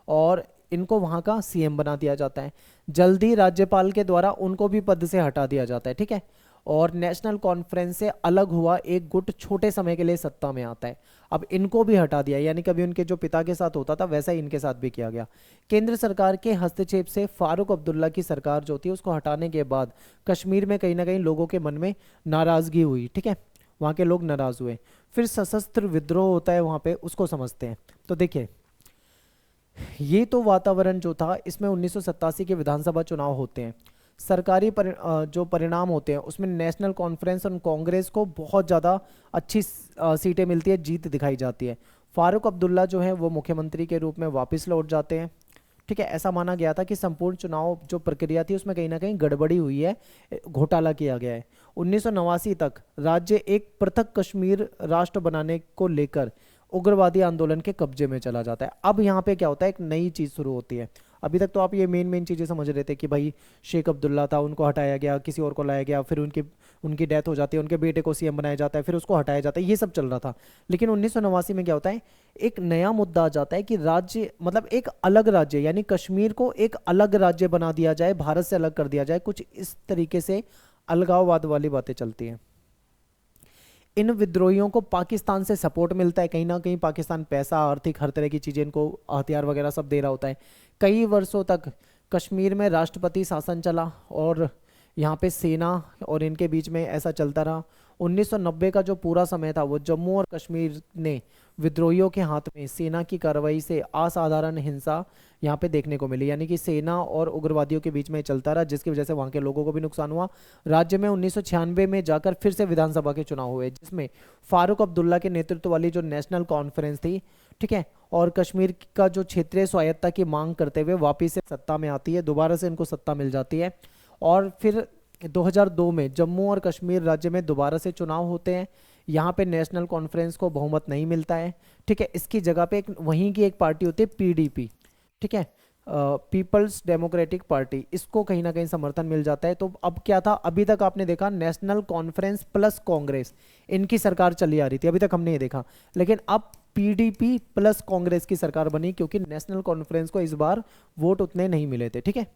और इनको वहां का सीएम बना दिया जाता है। जल्दी राज्यपाल के द्वारा उनको भी पद से हटा दिया जाता है। ठीक है, और नेशनल कॉन्फ्रेंस से अलग हुआ एक गुट छोटे समय के लिए सत्ता में आता है। अब इनको भी हटा दिया, यानी कभी उनके जो पिता के साथ होता था वैसा ही इनके साथ भी किया गया। केंद्र सरकार के हस्तक्षेप से फारूक अब्दुल्ला की सरकार जो थी उसको हटाने के बाद कश्मीर में कहीं ना कहीं लोगों के मन में नाराजगी हुई। ठीक है, वहाँ के लोग नाराज हुए। फिर सशस्त्र विद्रोह होता है वहाँ पे, उसको समझते हैं। तो देखिए, ये तो वातावरण जो था, इसमें 1987 के विधानसभा चुनाव होते हैं। सरकारी जो परिणाम होते हैं उसमें नेशनल कॉन्फ्रेंस और कांग्रेस को बहुत ज़्यादा अच्छी सीटें मिलती है, जीत दिखाई जाती है। फारूक अब्दुल्ला जो है वो मुख्यमंत्री के रूप में वापस लौट जाते हैं। ठीक है, ऐसा माना गया था कि संपूर्ण चुनाव जो प्रक्रिया थी उसमें कहीं ना कहीं गड़बड़ी हुई है, घोटाला किया गया है। 1989 तक राज्य एक पृथक कश्मीर राष्ट्र बनाने को लेकर उग्रवादी आंदोलन के कब्जे में चला जाता है। अब यहाँ पे क्या होता है, एक नई चीज़ शुरू होती है। अभी तक तो आप ये मेन चीज़ें समझ रहे थे कि भाई शेख अब्दुल्ला था, उनको हटाया गया, किसी और को लाया गया, फिर उनकी डेथ हो जाती है, उनके बेटे को सीएम बनाया जाता है, फिर उसको हटाया जाता है, ये सब चल रहा था। लेकिन 1989 में क्या होता है, एक नया मुद्दा आ जाता है कि राज्य, मतलब एक अलग राज्य, यानी कश्मीर को एक अलग राज्य बना दिया जाए, भारत से अलग कर दिया जाए। कुछ इस तरीके से अलगाववाद वाली बातें चलती हैं। इन विद्रोहियों को पाकिस्तान से सपोर्ट मिलता है, कहीं ना कहीं पाकिस्तान पैसा, आर्थिक, हर तरह की चीज़ें, इनको हथियार वगैरह सब दे रहा होता है। कई वर्षों तक कश्मीर में राष्ट्रपति शासन चला और यहाँ पे सेना और इनके बीच में ऐसा चलता रहा। 1990 का जो पूरा समय था वो जम्मू और कश्मीर ने विद्रोहियों के हाथ में सेना की कार्रवाई से असाधारण हिंसा यहाँ पे देखने को मिली। यानी कि सेना और उग्रवादियों के बीच में चलता रहा, जिसकी वजह से वहाँ के लोगों को भी नुकसान हुआ। राज्य में 1996 में जाकर फिर से विधानसभा के चुनाव हुए, जिसमें फारूक अब्दुल्ला के नेतृत्व वाली जो नेशनल कॉन्फ्रेंस थी, ठीक है, और कश्मीर का जो क्षेत्रीय स्वायत्ता की मांग करते हुए वापिस से सत्ता में आती है, दोबारा से इनको सत्ता मिल जाती है। और फिर 2002 में जम्मू और कश्मीर राज्य में दोबारा से चुनाव होते हैं। यहाँ पे नेशनल कॉन्फ्रेंस को बहुमत नहीं मिलता है। ठीक है, इसकी जगह पे वहीं की एक पार्टी होती है पीडीपी, ठीक है, पीपल्स डेमोक्रेटिक पार्टी, इसको कहीं ना कहीं समर्थन मिल जाता है। तो अब क्या था, अभी तक आपने देखा नेशनल कॉन्फ्रेंस प्लस कांग्रेस, इनकी सरकार चली आ रही थी, अभी तक हमने ये देखा। लेकिन अब पीडीपी प्लस कांग्रेस की सरकार बनी, क्योंकि नेशनल कॉन्फ्रेंस को इस बार वोट उतने नहीं मिले थे। ठीक है,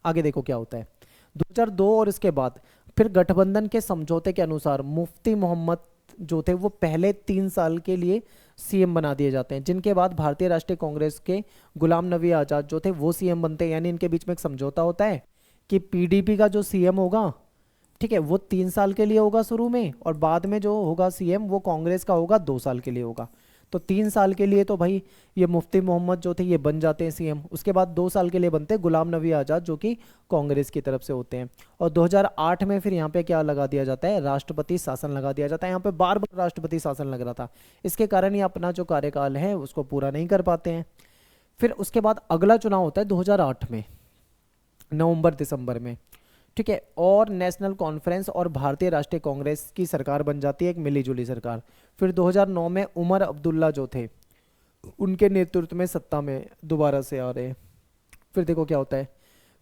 आगे देखो क्या होता है। 2002 और इसके बाद फिर गठबंधन के समझौते के अनुसार मुफ्ती मोहम्मद जो थे वो पहले 3 साल के लिए सीएम बना दिए जाते हैं, जिनके बाद भारतीय राष्ट्रीय कांग्रेस के गुलाम नबी आजाद जो थे वो सीएम बनते हैं। यानी इनके बीच में एक समझौता होता है कि पीडीपी का जो सीएम होगा, ठीक है, वो 3 साल के लिए होगा शुरू में, और बाद में जो होगा सीएम वो कांग्रेस का होगा, 2 साल के लिए होगा। तो 3 साल के लिए तो भाई ये मुफ्ती मोहम्मद जो थे ये बन जाते हैं सीएम, उसके बाद 2 साल के लिए बनते हैं गुलाम नबी आज़ाद जो कि कांग्रेस की तरफ से होते हैं। और 2008 में फिर यहाँ पे क्या लगा दिया जाता है, राष्ट्रपति शासन लगा दिया जाता है। यहाँ पे बार बार राष्ट्रपति शासन लग रहा था, इसके कारण ये अपना जो कार्यकाल है उसको पूरा नहीं कर पाते हैं। फिर उसके बाद अगला चुनाव होता है 2008 में, नवंबर दिसंबर में, ठीक है, और नेशनल कॉन्फ्रेंस और भारतीय राष्ट्रीय कांग्रेस की सरकार बन जाती है, एक मिलीजुली सरकार। फिर 2009 में उमर अब्दुल्ला जो थे उनके नेतृत्व में सत्ता में दोबारा से आ रहे हैं। फिर देखो क्या होता है,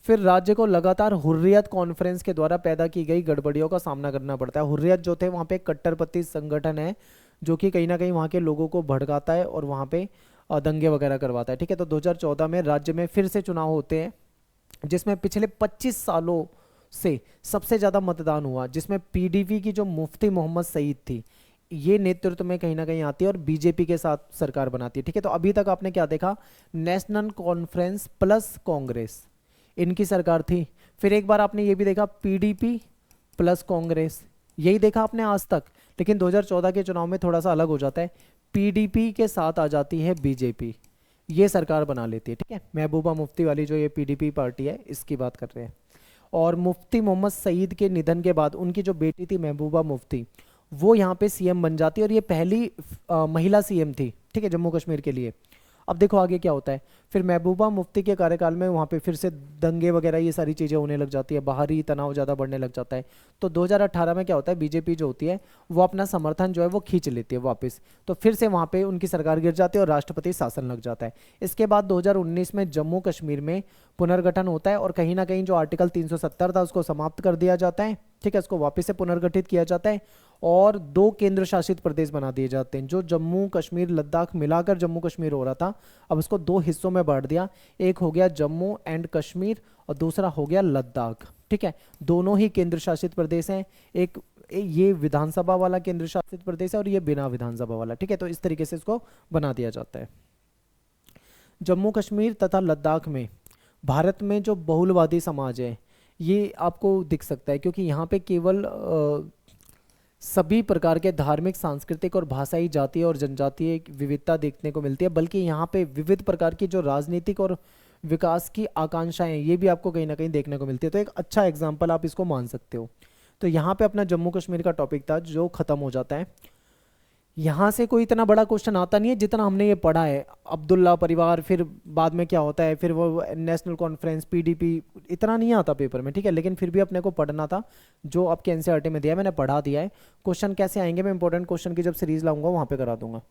फिर राज्य को लगातार हुर्रियत कॉन्फ्रेंस के द्वारा पैदा की गई गड़बड़ियों का सामना करना पड़ता है। हुर्रियत जो थे वहाँ पे कट्टरपंथी संगठन है जो कि कहीं ना कहीं वहाँ के लोगों को भड़काता है और वहाँ पे दंगे वगैरह करवाता है। ठीक है, तो 2014 में राज्य में फिर से चुनाव होते हैं, जिसमें पिछले 25 सालों से सबसे ज़्यादा मतदान हुआ, जिसमें पीडीपी की जो मुफ्ती मोहम्मद सईद थी ये नेतृत्व में कहीं ना कहीं आती है और बीजेपी के साथ सरकार बनाती है। ठीक है, तो अभी तक आपने क्या देखा, नेशनल कॉन्फ्रेंस प्लस कांग्रेस, इनकी सरकार थी। फिर एक बार आपने ये भी देखा पीडीपी प्लस कांग्रेस, यही देखा आपने आज तक। लेकिन 2014 के चुनाव में थोड़ा सा अलग हो जाता है, पीडीपी के साथ आ जाती है बीजेपी, ये सरकार बना लेती है। ठीक है, महबूबा मुफ्ती वाली जो ये पीडीपी पार्टी है इसकी बात कर रहे हैं। और मुफ्ती मोहम्मद सईद के निधन के बाद उनकी जो बेटी थी महबूबा मुफ्ती, वो यहाँ पे सीएम बन जाती है और ये पहली महिला सीएम थी, ठीक है, जम्मू कश्मीर के लिए। अब देखो आगे क्या होता है। फिर महबूबा मुफ्ती के कार्यकाल में वहाँ पे फिर से दंगे वगैरह ये सारी चीज़ें होने लग जाती है, बाहरी तनाव ज़्यादा बढ़ने लग जाता है। तो 2018 में क्या होता है, बीजेपी जो होती है वो अपना समर्थन जो है वो खींच लेती है वापस, तो फिर से वहाँ पे उनकी सरकार गिर जाती है और राष्ट्रपति शासन लग जाता है। इसके बाद 2019 में जम्मू कश्मीर में पुनर्गठन होता है और कहीं ना कहीं जो आर्टिकल 370 था उसको समाप्त कर दिया जाता है। ठीक है, इसको वापस से पुनर्गठित किया जाता है और 2 केंद्र शासित प्रदेश बना दिए जाते हैं। जो जम्मू कश्मीर लद्दाख मिलाकर जम्मू कश्मीर हो रहा था, अब उसको 2 हिस्सों में बांट दिया। एक हो गया जम्मू एंड कश्मीर और दूसरा हो गया लद्दाख। ठीक है, दोनों ही केंद्र शासित प्रदेश हैं। एक ये विधानसभा वाला केंद्र शासित प्रदेश है और ये बिना विधानसभा वाला। ठीक है, तो इस तरीके से इसको बना दिया जाता है। जम्मू कश्मीर तथा लद्दाख में भारत में जो बहुलवादी समाज है ये आपको दिख सकता है, क्योंकि यहाँ पे केवल सभी प्रकार के धार्मिक, सांस्कृतिक और भाषाई, जातीय और जनजातीय विविधता देखने को मिलती है, बल्कि यहाँ पे विविध प्रकार की जो राजनीतिक और विकास की आकांक्षाएं ये भी आपको कहीं ना कहीं देखने को मिलती है। तो एक अच्छा एग्जाम्पल आप इसको मान सकते हो। तो यहाँ पे अपना जम्मू कश्मीर का टॉपिक था जो खत्म हो जाता है। यहाँ से कोई इतना बड़ा क्वेश्चन आता नहीं है जितना हमने ये पढ़ा है, अब्दुल्ला परिवार, फिर बाद में क्या होता है, फिर वो नेशनल कॉन्फ्रेंस, पीडीपी, इतना नहीं आता पेपर में। ठीक है, लेकिन फिर भी अपने को पढ़ना था, जो आपके एनसीईआरटी में दिया है मैंने पढ़ा दिया है। क्वेश्चन कैसे आएंगे मैं इंपॉर्टेंट क्वेश्चन की जब सीरीज लाऊंगा वहां पे करा दूंगा।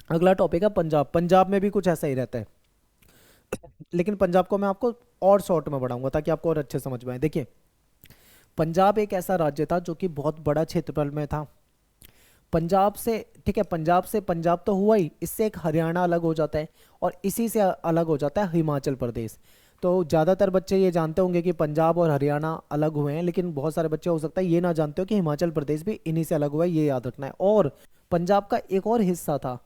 अगला टॉपिक है पंजाब। पंजाब में भी कुछ ऐसा ही रहता है, लेकिन पंजाब को मैं आपको और शॉर्ट में पढ़ाऊंगा ताकि आपको और अच्छे समझ में आए। देखिए, पंजाब एक ऐसा राज्य था जो कि बहुत बड़ा क्षेत्रफल में था। पंजाब से, ठीक है, पंजाब से पंजाब तो हुआ ही, इससे एक हरियाणा अलग हो जाता है और इसी से अलग हो जाता है हिमाचल प्रदेश। तो ज़्यादातर बच्चे ये जानते होंगे कि पंजाब और हरियाणा अलग हुए हैं, लेकिन बहुत सारे बच्चे हो सकता है ये ना जानते हो कि हिमाचल प्रदेश भी इन्हीं से अलग हुआ है, ये याद रखना है। और पंजाब का एक और हिस्सा था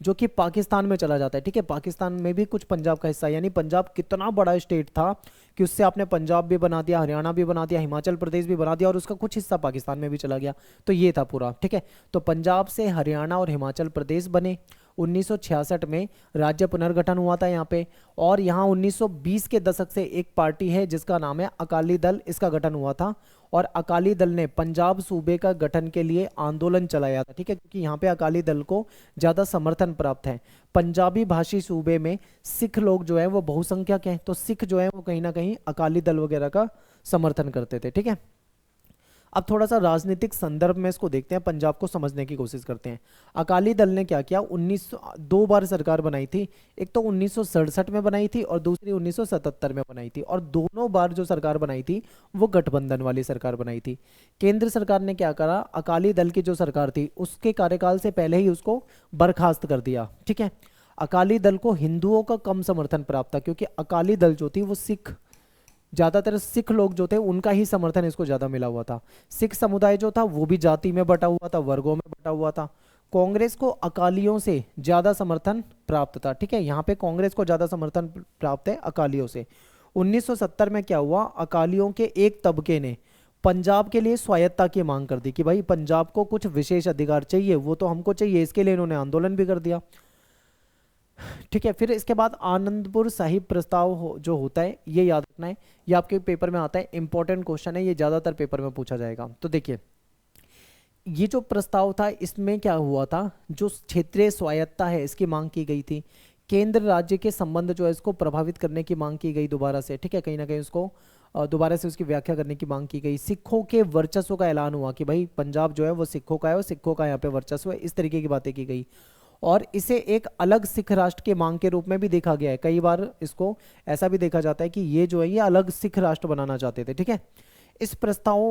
जो कि पाकिस्तान में चला जाता है। ठीक है, पाकिस्तान में भी कुछ पंजाब का हिस्सा, यानी पंजाब कितना बड़ा स्टेट था कि उससे आपने पंजाब भी बना दिया, हरियाणा भी बना दिया, हिमाचल प्रदेश भी बना दिया और उसका कुछ हिस्सा पाकिस्तान में भी चला गया। तो ये था पूरा। ठीक है, तो पंजाब से हरियाणा और हिमाचल प्रदेश बने। 1966 में राज्य पुनर्गठन हुआ था यहाँ पे। और यहाँ 1920 के दशक से एक पार्टी है जिसका नाम है अकाली दल, इसका गठन हुआ था और अकाली दल ने पंजाब सूबे का गठन के लिए आंदोलन चलाया था। ठीक है, क्योंकि यहाँ पे अकाली दल को ज़्यादा समर्थन प्राप्त है। पंजाबी भाषी सूबे में सिख लोग जो है वो बहुसंख्यक हैं, तो सिख जो है वो कहीं ना कहीं अकाली दल वगैरह का समर्थन करते थे। ठीक है, अब थोड़ा सा राजनीतिक संदर्भ में इसको देखते हैं, पंजाब को समझने की कोशिश करते हैं। अकाली दल ने क्या किया, 19 बार सरकार बनाई थी। एक तो 1967 में बनाई थी और दूसरी 1977 में बनाई थी, और दोनों बार जो सरकार बनाई थी वो गठबंधन वाली सरकार बनाई थी। केंद्र सरकार ने क्या करा, अकाली दल की जो सरकार थी उसके कार्यकाल से पहले ही उसको बर्खास्त कर दिया। ठीक है, अकाली दल को हिंदुओं का कम समर्थन प्राप्त था, क्योंकि अकाली दल जो थी वो सिख, ज्यादातर सिख लोग जो थे उनका ही समर्थन इसको ज्यादा मिला हुआ था। सिख समुदाय जो था वो भी जाति में बटा हुआ था, वर्गों में बटा हुआ था। कांग्रेस को अकालियों से ज्यादा समर्थन प्राप्त था। ठीक है, यहाँ पे कांग्रेस को ज्यादा समर्थन प्राप्त है अकालियों से। 1970 में क्या हुआ, अकालियों के एक तबके ने पंजाब के लिए स्वायत्ता की मांग कर दी कि भाई पंजाब को कुछ विशेष अधिकार चाहिए, वो तो हमको चाहिए। इसके लिए इन्होंने आंदोलन भी कर दिया। ठीक है, फिर इसके बाद आनंदपुर साहिब प्रस्ताव जो होता है ये याद रखना है, ये आपके पेपर में आता है, इंपॉर्टेंट क्वेश्चन है, ये ज्यादातर पेपर में पूछा जाएगा। तो देखिए, ये जो प्रस्ताव था इसमें क्या हुआ था, जो क्षेत्रीय स्वायत्ता है इसकी मांग की गई थी। केंद्र राज्य के संबंध जो है इसको प्रभावित करने की मांग की गई दोबारा से। ठीक है, कहीं ना कहीं उसको दोबारा से उसकी व्याख्या करने की मांग की गई। सिखों के वर्चस्व का ऐलान हुआ कि भाई पंजाब जो है वो सिखों का है और सिखों का यहाँ पे वर्चस्व है, इस तरीके की बातें की गई। और इसे एक अलग सिख राष्ट्र के मांग के रूप में भी देखा गया है। कई बार इसको ऐसा भी देखा जाता है कि ये जो है ये अलग सिख राष्ट्र बनाना चाहते थे। ठीक है, इस प्रस्ताव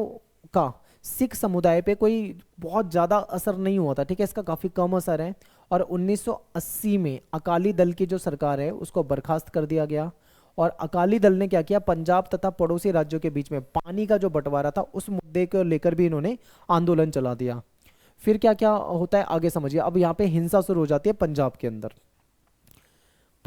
का सिख समुदाय पे कोई बहुत ज़्यादा असर नहीं हुआ था। ठीक है, इसका काफ़ी कम असर है। और 1980 में अकाली दल की जो सरकार है उसको बर्खास्त कर दिया गया और अकाली दल ने क्या किया, पंजाब तथा पड़ोसी राज्यों के बीच में पानी का जो बंटवारा था उस मुद्दे को लेकर भी इन्होंने आंदोलन चला दिया। फिर क्या क्या होता है आगे समझिए। अब यहाँ पे हिंसा शुरू हो जाती है पंजाब के अंदर।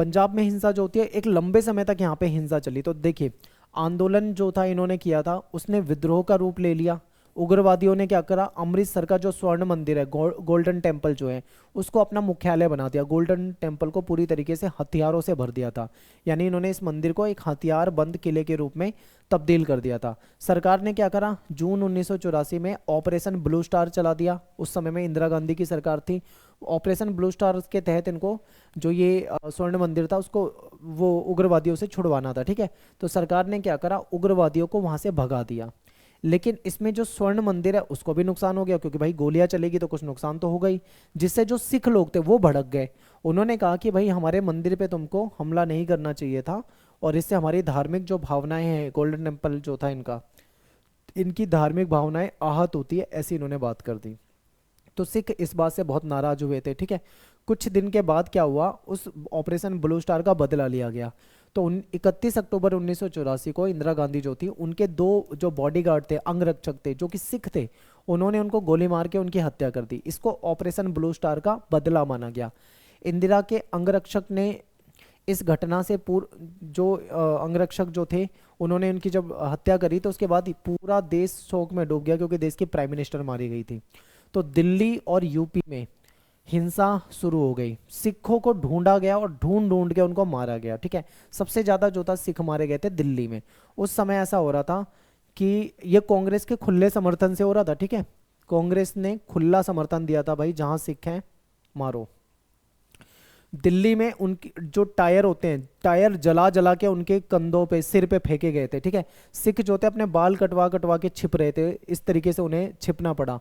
पंजाब में हिंसा जो होती है, एक लंबे समय तक यहाँ पे हिंसा चली। तो देखिए आंदोलन जो था इन्होंने किया था, उसने विद्रोह का रूप ले लिया। उग्रवादियों ने क्या करा, अमृतसर का जो स्वर्ण मंदिर है, गोल्डन टेम्पल जो है, उसको अपना मुख्यालय बना दिया। गोल्डन टेम्पल को पूरी तरीके से हथियारों से भर दिया था, यानी इन्होंने इस मंदिर को एक हथियार बंद किले के रूप में तब्दील कर दिया था। सरकार ने क्या करा, जून 1984 में ऑपरेशन ब्लू स्टार चला दिया। उस समय में इंदिरा गांधी की सरकार थी। ऑपरेशन ब्लू स्टार के तहत इनको जो ये स्वर्ण मंदिर था उसको वो उग्रवादियों से छुड़वाना था, ठीक है। तो सरकार ने क्या करा, उग्रवादियों को वहां से भगा दिया। लेकिन इसमें जो स्वर्ण मंदिर है उसको भी नुकसान हो गया, क्योंकि भाई गोलियां चलेगी तो कुछ नुकसान तो होगा ही। जिससे जो सिख लोग थे वो भड़क गए। उन्होंने कहा कि भाई हमारे मंदिर पे तुमको हमला नहीं करना चाहिए था, और इससे हमारी धार्मिक जो भावनाएं हैं, गोल्डन टेम्पल जो था इनका, इनकी धार्मिक भावनाएं आहत होती है, ऐसी इन्होंने बात कर दी। तो सिख इस बात से बहुत नाराज हुए थे, ठीक है। कुछ दिन के बाद क्या हुआ, उस ऑपरेशन ब्लू स्टार का बदला लिया गया। तो 31 अक्टूबर 1984 को इंदिरा गांधी जो थी, उनके दो जो बॉडीगार्ड थे, अंगरक्षक थे, जो कि सिख थे, उन्होंने उनको गोली मार के उनकी हत्या कर दी। इसको ऑपरेशन ब्लू स्टार का बदला माना गया। इंदिरा के अंगरक्षक ने इस घटना से जो अंगरक्षक जो थे, उन्होंने उनकी जब हत्या करी तो उसके बाद पूरा देश शोक में डूब गया, क्योंकि देश की प्राइम मिनिस्टर मारी गई थी। तो दिल्ली और यूपी में हिंसा शुरू हो गई। सिखों को ढूंढा गया और ढूंढ ढूंढ के उनको मारा गया, ठीक है। सबसे ज्यादा जो था सिख मारे गए थे दिल्ली में। उस समय ऐसा हो रहा था कि ये कांग्रेस के खुले समर्थन से हो रहा था, ठीक है। कांग्रेस ने खुला समर्थन दिया था, भाई जहां सिख हैं मारो। दिल्ली में उनकी जो टायर होते हैं, टायर जला जला के उनके कंधों पे, सिर पे फेंके गए थे, ठीक है। सिख जो थे अपने बाल कटवा कटवा के छिप रहे थे, इस तरीके से उन्हें छिपना पड़ा।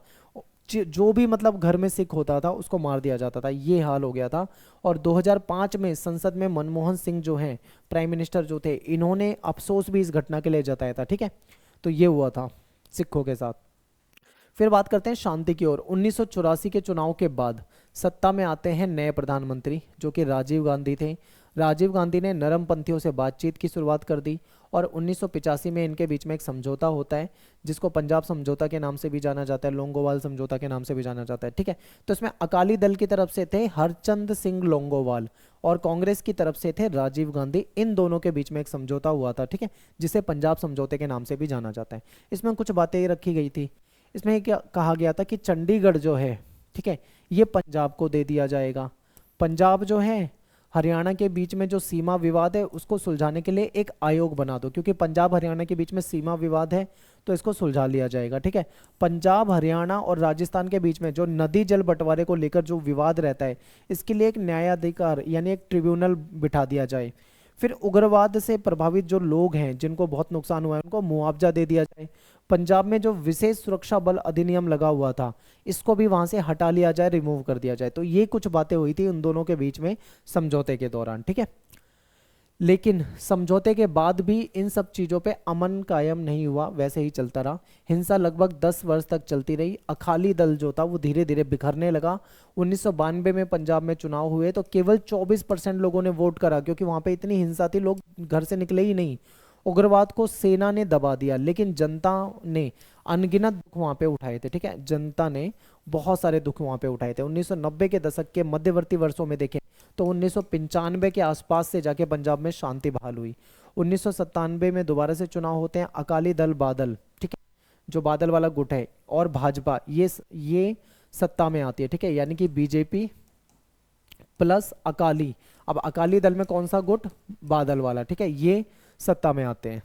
जो भी मतलब घर में सिख होता था उसको मार दिया जाता था, ये हाल हो गया था। और 2005 में संसद में मनमोहन सिंह जो हैं प्राइम मिनिस्टर जो थे, इन्होंने अफसोस भी इस घटना के लिए जताया था, ठीक है। तो ये हुआ था सिखों के साथ। फिर बात करते हैं शांति की ओर। 1984 के चुनाव के बाद सत्ता में आते हैं नए प्रधानमंत्री, जो कि राजीव गांधी थे। राजीव गांधी ने नरमपंथियों से बातचीत की शुरुआत कर दी, और 1985 में इनके बीच में एक समझौता होता है, जिसको पंजाब समझौता के नाम से भी जाना जाता है, लोंगोवाल समझौता के नाम से भी जाना जाता है, ठीक है। तो इसमें अकाली दल की तरफ से थे हरचंद सिंह लोंगोवाल, और कांग्रेस की तरफ से थे राजीव गांधी। इन दोनों के बीच में एक समझौता हुआ था, ठीक है, जिसे पंजाब समझौते के नाम से भी जाना जाता है। इसमें कुछ बातें रखी गई थी। इसमें क्या कहा गया था कि चंडीगढ़ जो है, ठीक है, ये पंजाब को दे दिया जाएगा। पंजाब जो है हरियाणा के बीच में जो सीमा विवाद है उसको सुलझाने के लिए एक आयोग बना दो, क्योंकि पंजाब हरियाणा के बीच में सीमा विवाद है, तो इसको सुलझा लिया जाएगा, ठीक है। पंजाब हरियाणा और राजस्थान के बीच में जो नदी जल बंटवारे को लेकर जो विवाद रहता है, इसके लिए एक न्यायाधिकार यानी एक ट्रिब्यूनल बिठा दिया जाए। फिर उग्रवाद से प्रभावित जो लोग हैं, जिनको बहुत नुकसान हुआ है, उनको मुआवजा दे दिया जाए। पंजाब में जो विशेष सुरक्षा बल अधिनियम लगा हुआ था, इसको भी वहां से हटा लिया जाए, रिमूव कर दिया जाए। तो ये कुछ बातें हुई थी उन दोनों के बीच में समझौते के दौरान, ठीक है। लेकिन समझौते के बाद भी इन सब चीज़ों पे अमन कायम नहीं हुआ, वैसे ही चलता रहा। हिंसा लगभग 10 वर्ष तक चलती रही। अकाली दल जो था वो धीरे धीरे बिखरने लगा। 1992 में पंजाब में चुनाव हुए तो केवल 24% लोगों ने वोट करा, क्योंकि वहाँ पे इतनी हिंसा थी, लोग घर से निकले ही नहीं। उग्रवाद को सेना ने दबा दिया, लेकिन जनता ने अनगिनत दुख वहाँ पे उठाए थे, ठीक है। जनता ने बहुत सारे दुख वहाँ पे उठाए थे। 1990 के दशक के मध्यवर्ती वर्षों में देखें तो 1995 के आसपास से जाके पंजाब में शांति बहाल हुई। 1997 में दोबारा से चुनाव होते हैं। अकाली दल बादल, ठीक है, जो बादल वाला गुट है, और भाजपा, ये सत्ता में आती है, ठीक है, यानी कि बीजेपी प्लस अकाली। अब अकाली दल में कौन सा गुट, बादल वाला, ठीक है, ये सत्ता में आते हैं।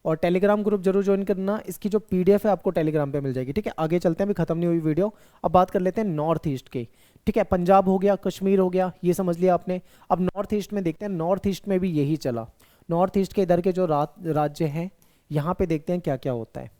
और टेलीग्राम ग्रुप जरूर ज्वाइन करना, इसकी जो पीडीएफ है आपको टेलीग्राम पे मिल जाएगी, ठीक है। आगे चलते हैं, अभी खत्म नहीं हुई वीडियो। अब बात कर लेते हैं नॉर्थ ईस्ट के, ठीक है। पंजाब हो गया, कश्मीर हो गया, ये समझ लिया आपने। अब नॉर्थ ईस्ट में देखते हैं, नॉर्थ ईस्ट में भी यही चला। नॉर्थ ईस्ट के इधर के जो राज्य हैं, यहाँ पे देखते हैं क्या क्या होता है।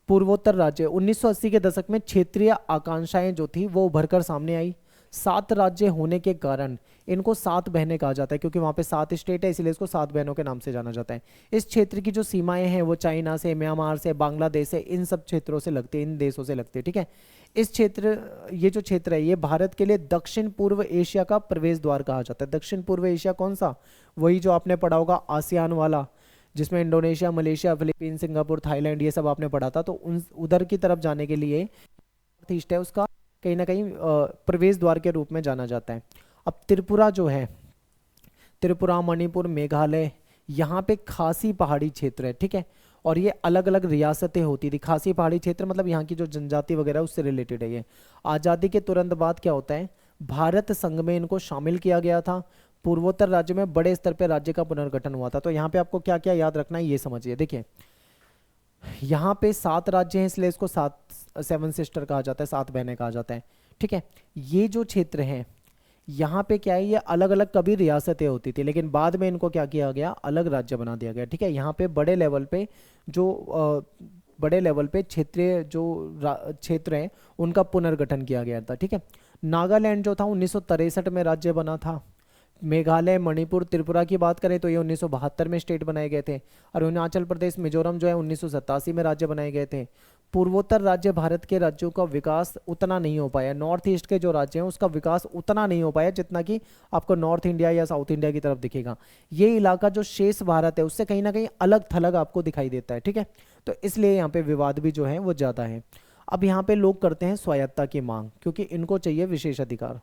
पूर्वोत्तर राज्य, 1980 के दशक में क्षेत्रीय आकांक्षाएं जो थी वो उभर कर सामने आई। 7 राज्य होने के कारण इनको 7 बहनें कहा जाता है, क्योंकि वहाँ पे 7 स्टेट है, इसलिए इसको 7 बहनों के नाम से जाना जाता है। इस क्षेत्र की जो सीमाएं हैं वो चाइना से, म्यांमार से, बांग्लादेश से, इन सब क्षेत्रों से लगती है, इन देशों से लगती है, ठीक है। ये जो क्षेत्र है, ये भारत के लिए दक्षिण पूर्व एशिया का प्रवेश द्वार कहा जाता है। दक्षिण पूर्व एशिया कौन सा, वही जो आपने पढ़ा होगा आसियान वाला, जिसमें Indonesia, Malaysia, Philippines, Singapore, Thailand, ये सब आपने पढ़ा था। तो उधर की तरफ जाने के लिए नॉर्थ ईस्ट है उसका कहीं ना कहीं प्रवेश द्वार के रूप में जाना जाता है। अब त्रिपुरा जो है, त्रिपुरा, मणिपुर, मेघालय, यहाँ पे खासी पहाड़ी क्षेत्र है, ठीक है। और ये अलग अलग रियासतें होती थी। खासी पहाड़ी क्षेत्र मतलब यहाँ की जो जनजाति वगैरह उससे रिलेटेड है ये। आज़ादी के तुरंत बाद क्या होता है, भारत संघ में इनको शामिल किया गया था। पूर्वोत्तर राज्य में बड़े स्तर पर राज्य का पुनर्गठन हुआ था। तो यहाँ पे आपको क्या क्या याद रखना है ये समझिए। देखिए यहाँ पे 7 राज्य हैं, इसलिए इसको 7 सिस्टर कहा जाता है, 7 बहनें कहा जाता है, ठीक है। ये जो क्षेत्र हैं यहाँ पे क्या है, ये अलग अलग कभी रियासतें होती थी, लेकिन बाद में इनको क्या किया गया, अलग राज्य बना दिया गया, ठीक है। यहाँ पे बड़े लेवल पे जो बड़े लेवल पे क्षेत्रीय जो क्षेत्र हैं उनका पुनर्गठन किया गया था, ठीक है। नागालैंड जो था 1963 में राज्य बना था। मेघालय, मणिपुर, त्रिपुरा की बात करें तो ये 1972 में स्टेट बनाए गए थे। अरुणाचल प्रदेश, मिजोरम जो है 1987 में राज्य बनाए गए थे। पूर्वोत्तर राज्य भारत के राज्यों का विकास उतना नहीं हो पाया, नॉर्थ ईस्ट के जो राज्य हैं उसका विकास उतना नहीं हो पाया जितना कि आपको नॉर्थ इंडिया या साउथ इंडिया की तरफ दिखेगा। ये इलाका जो शेष भारत है उससे कहीं ना कहीं अलग थलग आपको दिखाई देता है, ठीक है। तो इसलिए यहाँ पे विवाद भी जो है वो ज़्यादा है। अब यहाँ पे लोग करते हैं स्वायत्तता की मांग, क्योंकि इनको चाहिए विशेष अधिकार।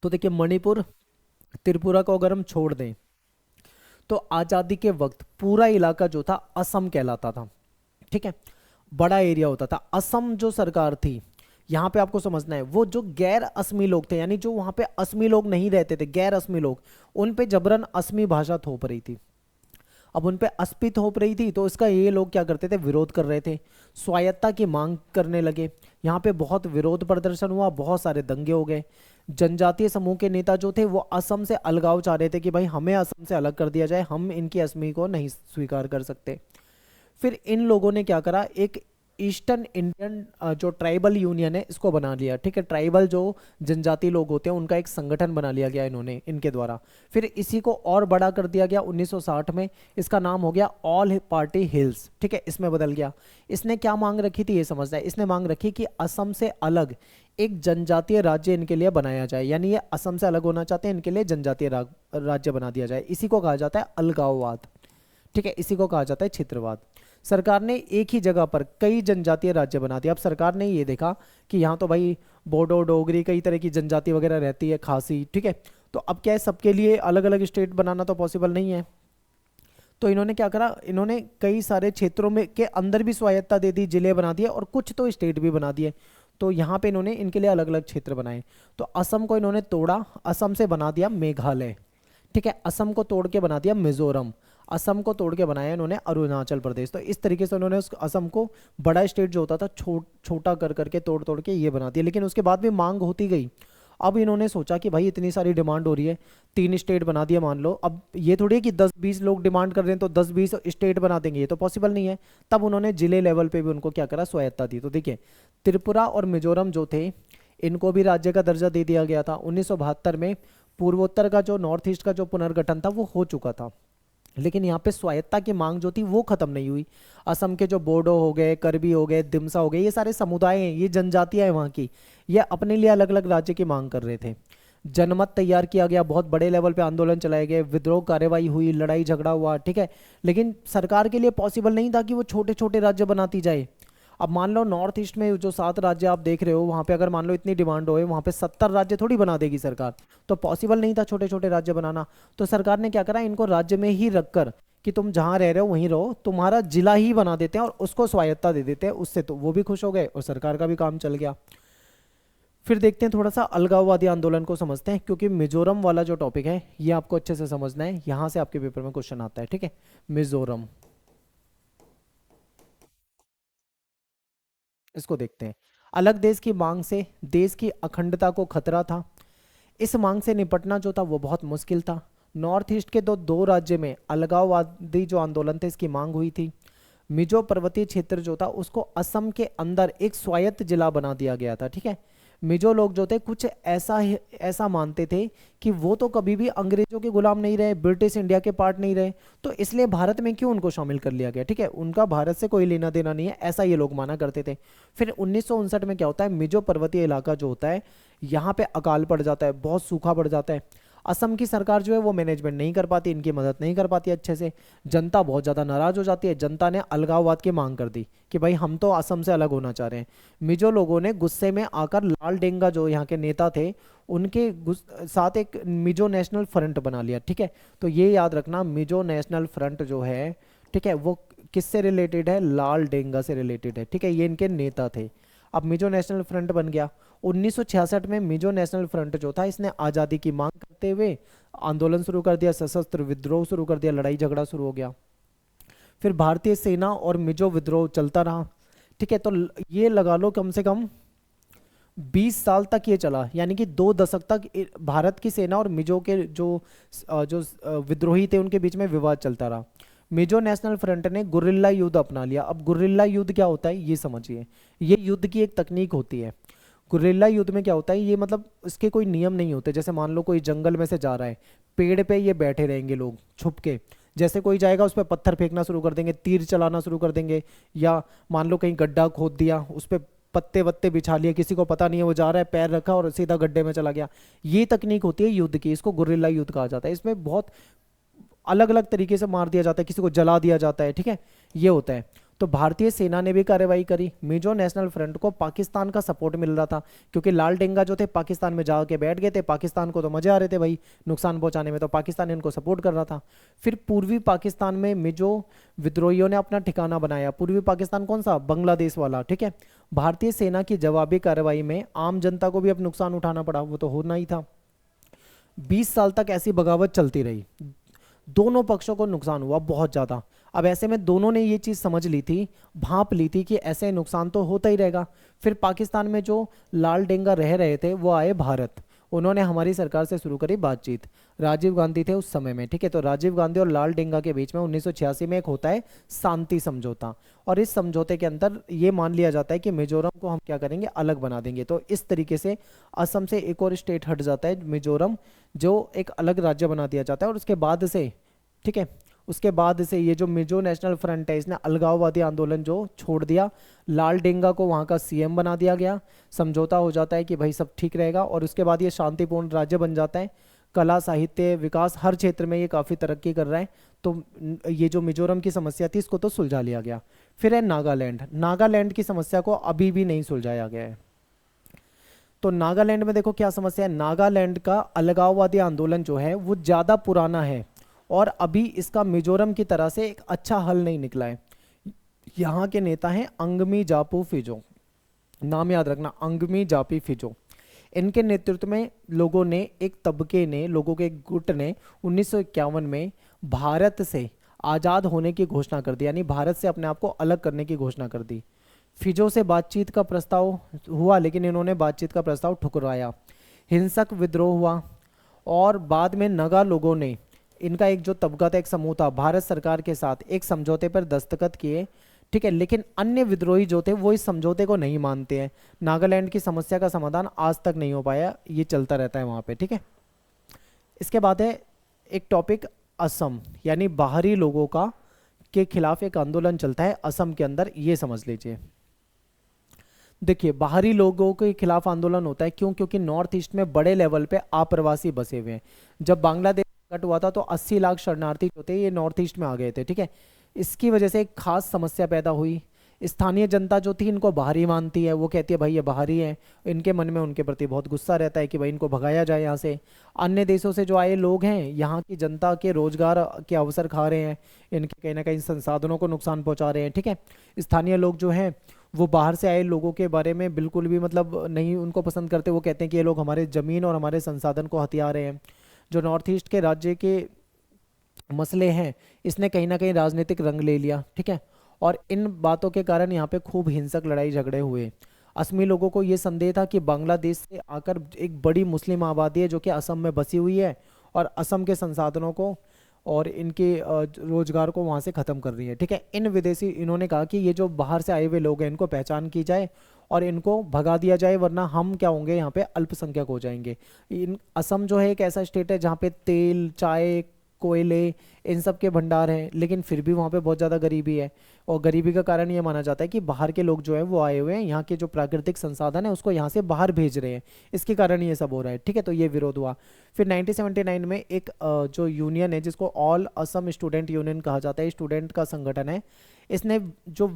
तो देखिए मणिपुर, त्रिपुरा को अगर हम छोड़ दें तो आज़ादी के वक्त पूरा इलाका जो था असम कहलाता था, ठीक है। बड़ा एरिया होता था। असम जो सरकार थी, यहाँ पे आपको समझना है, वो जो गैर असमी लोग थे, यानी जो वहाँ पे असमी लोग नहीं रहते थे, गैर असमी लोग, उन पे जबरन असमी भाषा थोप रही थी। अब उन पे अस्मित थोप रही थी तो इसका ये लोग क्या करते थे, विरोध कर रहे थे, स्वायत्तता की मांग करने लगे। यहाँ पे बहुत विरोध प्रदर्शन हुआ, बहुत सारे दंगे हो गए। जनजातीय समूह के नेता जो थे वो असम से अलगाव चाह रहे थे कि भाई हमें असम से अलग कर दिया जाए, हम इनकी असमी को नहीं स्वीकार कर सकते। फिर इन लोगों ने क्या करा, एक ईस्टर्न इंडियन जो ट्राइबल यूनियन है इसको बना लिया, ठीक है। ट्राइबल जो जनजाति लोग होते हैं उनका एक संगठन बना लिया गया इन्होंने, इनके द्वारा। फिर इसी को और बड़ा कर दिया गया 1960 में। इसका नाम हो गया ऑल पार्टी हिल्स, ठीक है, इसमें बदल गया। इसने क्या मांग रखी थी ये समझना है। इसने मांग रखी कि असम से अलग एक जनजातीय राज्य इनके लिए बनाया जाए, यानी ये असम से अलग होना चाहते हैं, इनके लिए जनजातीय राज्य बना दिया जाए। इसी को कहा जाता है अलगाववाद, ठीक है, इसी को कहा जाता है क्षेत्रवाद। सरकार ने एक ही जगह पर कई जनजातीय राज्य बना दिया। अब सरकार ने ये देखा कि यहाँ तो भाई बोडो, डोगरी, कई तरह की जनजाति वगैरह रहती है, खासी, ठीक है। तो अब क्या है, सबके लिए अलग अलग स्टेट बनाना तो पॉसिबल नहीं है। तो इन्होंने क्या करा, इन्होंने कई सारे क्षेत्रों में के अंदर भी स्वायत्तता दे दी, जिले बना दिए, और कुछ तो स्टेट भी बना दिए। तो यहाँ पे इन्होंने इनके लिए अलग अलग क्षेत्र बनाए। तो असम को इन्होंने तोड़ा, असम से बना दिया मेघालय, ठीक है। असम को तोड़ के बना दिया मिजोरम, असम को तोड़ के बनाया इन्होंने अरुणाचल प्रदेश। तो इस तरीके से उन्होंने उस असम को बड़ा स्टेट जो होता था छोटा कर करके तोड़ तोड़ के ये बना दिया। लेकिन उसके बाद भी मांग होती गई। अब इन्होंने सोचा कि भाई इतनी सारी डिमांड हो रही है, 3 स्टेट बना दिया मान लो। अब ये थोड़ी है कि 10-20 लोग डिमांड कर रहे हैं तो 10-20 स्टेट बना देंगे, ये तो पॉसिबल नहीं है। तब उन्होंने जिले लेवल पे भी उनको क्या करा, स्वायत्तता दी। तो देखिए त्रिपुरा और मिजोरम जो थे इनको भी राज्य का दर्जा दे दिया गया था। 1972 में पूर्वोत्तर का जो नॉर्थ ईस्ट का जो पुनर्गठन था वो हो चुका था, लेकिन यहाँ पे स्वायत्तता की मांग जो थी वो खत्म नहीं हुई। असम के जो बोडो हो गए, करबी हो गए, दिमसा हो गए, ये सारे समुदाय हैं, ये जनजातियां हैं वहाँ की, ये अपने लिए अलग अलग राज्य की मांग कर रहे थे। जनमत तैयार किया गया, बहुत बड़े लेवल पे आंदोलन चलाए गए, विद्रोह कार्यवाही हुई, लड़ाई झगड़ा हुआ, ठीक है। लेकिन सरकार के लिए पॉसिबल नहीं था कि वो छोटे छोटे राज्य बनाती जाए। अब मान लो नॉर्थ ईस्ट में जो 7 राज्य आप देख रहे हो, वहाँ पे अगर मान लो इतनी डिमांड होए, वहाँ पे 70 राज्य थोड़ी बना देगी सरकार, तो पॉसिबल नहीं था छोटे छोटे राज्य बनाना। तो सरकार ने क्या करा, इनको राज्य में ही रखकर कि तुम जहाँ रह रहे हो वहीं रहो, तुम्हारा जिला ही बना देते हैं और उसको स्वायत्तता दे देते हैं। उससे तो वो भी खुश हो गए और सरकार का भी काम चल गया। फिर देखते हैं, थोड़ा सा अलगाववादी आंदोलन को समझते हैं, क्योंकि मिजोरम वाला जो टॉपिक है ये आपको अच्छे से समझना है, यहाँ से आपके पेपर में क्वेश्चन आता है, ठीक है। मिजोरम, इसको देखते हैं। अलग देश की मांग से देश की अखंडता को खतरा था। इस मांग से निपटना जो था वो बहुत मुश्किल था। नॉर्थ ईस्ट के दो राज्य में अलगाववादी जो आंदोलन थे इसकी मांग हुई थी। मिजो पर्वतीय क्षेत्र जो था उसको असम के अंदर एक स्वायत्त जिला बना दिया गया था, ठीक है। मिजो लोग जो थे कुछ ऐसा मानते थे कि वो तो कभी भी अंग्रेजों के गुलाम नहीं रहे, ब्रिटिश इंडिया के पार्ट नहीं रहे, तो इसलिए भारत में क्यों उनको शामिल कर लिया गया, ठीक है। उनका भारत से कोई लेना देना नहीं है, ऐसा ये लोग माना करते थे। फिर 1959 में क्या होता है, मिजो पर्वतीय इलाका जो होता है यहाँ पे अकाल पड़ जाता है, बहुत सूखा पड़ जाता है। असम की सरकार जो है वो मैनेजमेंट नहीं कर पाती, इनकी मदद नहीं कर पाती अच्छे से। जनता बहुत ज़्यादा नाराज हो जाती है, जनता ने अलगाववाद की मांग कर दी कि भाई हम तो असम से अलग होना चाह रहे हैं। मिजो लोगों ने गुस्से में आकर लाल डेंगा जो यहाँ के नेता थे उनके साथ एक मिजो नेशनल फ्रंट बना लिया, ठीक है। तो ये याद रखना, मिजो नेशनल फ्रंट जो है, ठीक है, वो किससे रिलेटेड है, लाल डेंगा से रिलेटेड है, ठीक है। ये इनके नेता थे। अब मिजो नेशनल फ्रंट बन गया। 1966 में मिजो नेशनल फ्रंट जो था इसने आज़ादी की मांग करते हुए आंदोलन शुरू कर दिया, सशस्त्र विद्रोह शुरू कर दिया, लड़ाई झगड़ा शुरू हो गया। फिर भारतीय सेना और मिजो विद्रोह चलता रहा, ठीक है। तो ये लगा लो कम से कम 20 साल तक ये चला, यानी कि 2 दशक तक भारत की सेना और मिजो के जो विद्रोही थे उनके बीच में विवाद चलता रहा। मिजो नेशनल फ्रंट ने गुरिल्ला युद्ध अपना लिया। अब गुरिल्ला युद्ध क्या होता है ये समझिए, ये युद्ध की एक तकनीक होती है। गुरिल्ला युद्ध में क्या होता है, ये मतलब इसके कोई नियम नहीं होते। जैसे मान लो कोई जंगल में से जा रहा है, पेड़ पे ये बैठे रहेंगे लोग छुप के, जैसे कोई जाएगा उस पर पत्थर फेंकना शुरू कर देंगे, तीर चलाना शुरू कर देंगे, या मान लो कहीं गड्ढा खोद दिया, उस पर पत्ते वत्ते बिछा लिए, किसी को पता नहीं है, वो जा रहा है, पैर रखा और सीधा गड्ढे में चला गया। ये तकनीक होती है युद्ध की, इसको गुरिल्ला युद्ध कहा जाता है। इसमें बहुत अलग अलग तरीके से मार दिया जाता है, किसी को जला दिया जाता है, ठीक है, ये होता है। तो भारतीय सेना ने भी कार्रवाई करी। मिजो नेशनल फ्रंट को पाकिस्तान का सपोर्ट मिल रहा था, क्योंकि लाल डेंगा जो थे पाकिस्तान में जाके बैठ गए थे, पाकिस्तान को तो मजे आ रहे थे भाई नुकसान पहुंचाने में, तो पाकिस्तान इनको सपोर्ट कर रहा था। फिर पूर्वी पाकिस्तान में मिजो विद्रोहियों ने अपना ठिकाना बनाया। पूर्वी पाकिस्तान कौन सा, बांग्लादेश वाला, ठीक है। भारतीय सेना की जवाबी कार्रवाई में आम जनता को भी अब नुकसान उठाना पड़ा, वो तो होना ही था। 20 साल तक ऐसी बगावत चलती रही, दोनों पक्षों को नुकसान हुआ बहुत ज़्यादा। अब ऐसे में दोनों ने ये चीज़ समझ ली थी, भांप ली थी कि ऐसे नुकसान तो होता ही रहेगा। फिर पाकिस्तान में जो लाल डेंगा रह रहे थे वो आए भारत, उन्होंने हमारी सरकार से शुरू करी बातचीत। राजीव गांधी थे उस समय में, ठीक है। तो राजीव गांधी और लाल डेंगा के बीच में 1986 में एक होता है शांति समझौता, और इस समझौते के अंदर ये मान लिया जाता है कि मिजोरम को हम क्या करेंगे, अलग बना देंगे। तो इस तरीके से असम से एक और स्टेट हट जाता है मिजोरम, जो एक अलग राज्य बना दिया जाता है। और उसके बाद से, ठीक है, उसके बाद से ये जो मिजो नेशनल फ्रंट है इसने अलगाववादी आंदोलन जो छोड़ दिया, लाल डेंगा को वहाँ का सीएम बना दिया गया, समझौता हो जाता है कि भाई सब ठीक रहेगा, और उसके बाद ये शांतिपूर्ण राज्य बन जाता है। कला साहित्य विकास हर क्षेत्र में ये काफ़ी तरक्की कर रहा है। तो ये जो मिजोरम की समस्या थी इसको तो सुलझा लिया गया। फिर है नागालैंड। नागालैंड की समस्या को अभी भी नहीं सुलझाया गया है। तो नागालैंड में देखो क्या समस्या है, नागालैंड का अलगाववादी आंदोलन जो है वो ज़्यादा पुराना है, और अभी इसका मिजोरम की तरह से एक अच्छा हल नहीं निकला है। यहाँ के नेता हैं अंगमी जापू फिजो, नाम याद रखना, अंगमी जापी फिजो। इनके नेतृत्व में लोगों ने, एक तबके ने, लोगों के एक गुट ने 1951 में भारत से आज़ाद होने की घोषणा कर दी, यानी भारत से अपने आप को अलग करने की घोषणा कर दी। फिजो से बातचीत का प्रस्ताव हुआ, लेकिन इन्होंने बातचीत का प्रस्ताव ठुकराया। हिंसक विद्रोह हुआ, और बाद में नगा लोगों ने, इनका एक जो तबका था, एक समूह था, भारत सरकार के साथ एक समझौते पर दस्तखत किए, ठीक है। लेकिन अन्य विद्रोही जो थे वो इस समझौते को नहीं मानते हैं। नागालैंड की समस्या का समाधान आज तक नहीं हो पाया, ये चलता रहता है वहाँ पे, ठीक है। इसके बाद है एक टॉपिक असम, यानी बाहरी लोगों का के खिलाफ एक आंदोलन चलता है असम के अंदर, ये समझ लीजिए। देखिए बाहरी लोगों के खिलाफ आंदोलन होता है, क्यों, क्योंकि नॉर्थ ईस्ट में बड़े लेवल पे आप्रवासी बसे हुए हैं। जब बांग्लादेश संकट हुआ था तो 80 लाख शरणार्थी जो थे ये नॉर्थ ईस्ट में आ गए थे, ठीक है। इसकी वजह से एक खास समस्या पैदा हुई। स्थानीय जनता जो थी इनको बाहरी मानती है, वो कहती है भाई ये बाहरी हैं, इनके मन में उनके प्रति बहुत गुस्सा रहता है कि भाई इनको भगाया जाए यहाँ से। अन्य देशों से जो आए लोग हैं यहाँ की जनता के रोजगार के अवसर खा रहे हैं, इनके कहीं ना कहीं संसाधनों को नुकसान पहुँचा रहे हैं, ठीक है। स्थानीय लोग जो हैं वो बाहर से आए लोगों के बारे में बिल्कुल भी मतलब नहीं उनको पसंद करते, वो कहते हैं कि ये लोग हमारे ज़मीन और हमारे संसाधन को हथिया रहे हैं। जो नॉर्थ ईस्ट के राज्य के मसले हैं इसने कहीं ना कहीं राजनीतिक रंग ले लिया, ठीक है। और इन बातों के कारण यहाँ पे खूब हिंसक लड़ाई झगड़े हुए। असमी लोगों को ये संदेह था कि बांग्लादेश से आकर एक बड़ी मुस्लिम आबादी है जो कि असम में बसी हुई है, और असम के संसाधनों को और इनके रोजगार को वहाँ से ख़त्म कर रही है, ठीक है। इन्होंने कहा कि ये जो बाहर से आए हुए लोग हैं इनको पहचान की जाए और इनको भगा दिया जाए, वरना हम क्या होंगे, यहाँ पे अल्पसंख्यक हो जाएंगे। असम जो है एक ऐसा स्टेट है जहाँ पे तेल, चाय, कोयले, इन सब के भंडार हैं, लेकिन फिर भी वहाँ पे बहुत ज़्यादा गरीबी है। और गरीबी का कारण ये माना जाता है कि बाहर के लोग जो है वो आए हुए हैं, यहाँ के जो प्राकृतिक संसाधन है उसको यहाँ से बाहर भेज रहे हैं, इसके कारण ये सब हो रहा है। ठीक है, तो ये विरोध हुआ। फिर 1979 में एक जो यूनियन है जिसको ऑल असम स्टूडेंट यूनियन कहा जाता है, स्टूडेंट का संगठन है, इसने जो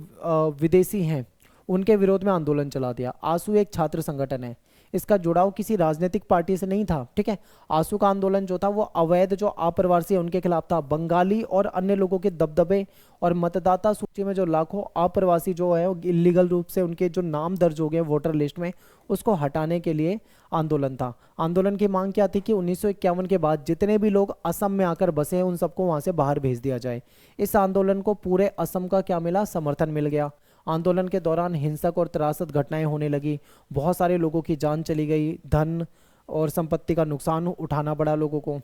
विदेशी हैं उनके विरोध में आंदोलन चला दिया। आसू एक छात्र संगठन है, इसका जुड़ाव किसी राजनीतिक पार्टी से नहीं था। ठीक है, आंसू का आंदोलन जो था वो अवैध जो अप्रवासी है उनके खिलाफ था। बंगाली और अन्य लोगों के दबदबे और मतदाता सूची में जो लाखों अप्रवासी जो है इलीगल रूप से उनके जो नाम दर्ज हो गए वोटर लिस्ट में, उसको हटाने के लिए आंदोलन था। आंदोलन की मांग क्या थी कि 1951 के बाद जितने भी लोग असम में आकर बसे हैं उन सबको वहां से बाहर भेज दिया जाए। इस आंदोलन को पूरे असम का क्या मिला, समर्थन मिल गया। आंदोलन के दौरान हिंसक और त्रासद घटनाएं होने लगी, बहुत सारे लोगों की जान चली गई, धन और संपत्ति का नुकसान उठाना पड़ा लोगों को।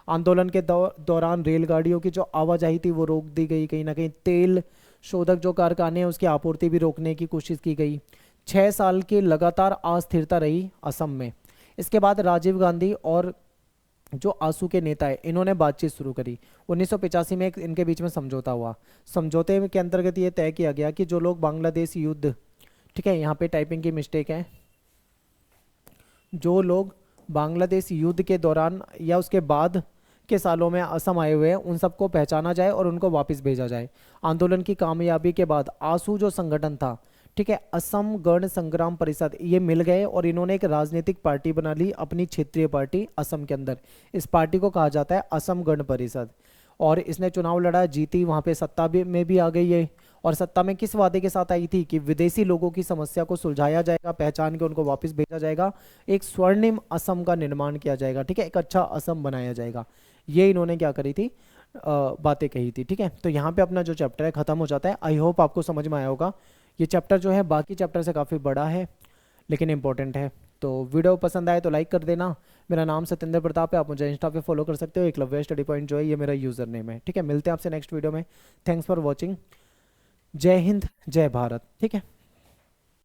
आंदोलन के दौरान रेलगाड़ियों की जो आवाजाही थी वो रोक दी गई, कहीं ना कहीं तेल शोधक जो कारखाने हैं उसकी आपूर्ति भी रोकने की कोशिश की गई। 6 साल की लगातार अस्थिरता रही असम में। इसके बाद राजीव गांधी और जो आंसू के नेता है इन्होंने बातचीत शुरू करी। 1985 में एक इनके बीच में समझौता हुआ। समझौते के अंतर्गत ये तय किया गया कि जो लोग बांग्लादेश युद्ध, ठीक है यहाँ पे टाइपिंग की मिस्टेक है, जो लोग बांग्लादेश युद्ध के दौरान या उसके बाद के सालों में असम आए हुए हैं उन सबको पहचाना जाए और उनको वापस भेजा जाए। आंदोलन की कामयाबी के बाद आंसू जो संगठन था, ठीक है, असम गण संग्राम परिषद, ये मिल गए और इन्होंने एक राजनीतिक पार्टी बना ली, अपनी क्षेत्रीय पार्टी असम के अंदर। इस पार्टी को कहा जाता है असम गण परिषद। और इसने चुनाव लड़ा, जीती, वहाँ पे सत्ता में भी आ गई है। और सत्ता में किस वादे के साथ आई थी कि विदेशी लोगों की समस्या को सुलझाया जाएगा, पहचान के उनको वापस भेजा जाएगा, एक स्वर्णिम असम का निर्माण किया जाएगा। ठीक है, एक अच्छा असम बनाया जाएगा। ये इन्होंने क्या करी थी, बातें कही थी। ठीक है, तो यहाँ पे अपना जो चैप्टर है खत्म हो जाता है। आई होप आपको समझ में आया होगा। ये चैप्टर जो है बाकी चैप्टर से काफ़ी बड़ा है लेकिन इंपॉर्टेंट है। तो वीडियो पसंद आए तो लाइक कर देना। मेरा नाम सत्येंद्र प्रताप है, आप मुझे इंस्टा पे फॉलो कर सकते हो। एकलव्य स्टडी पॉइंट जो है ये मेरा यूज़र नेम है। ठीक है, मिलते हैं आपसे नेक्स्ट वीडियो में। Thanks for watching. जय हिंद, जय भारत। ठीक है।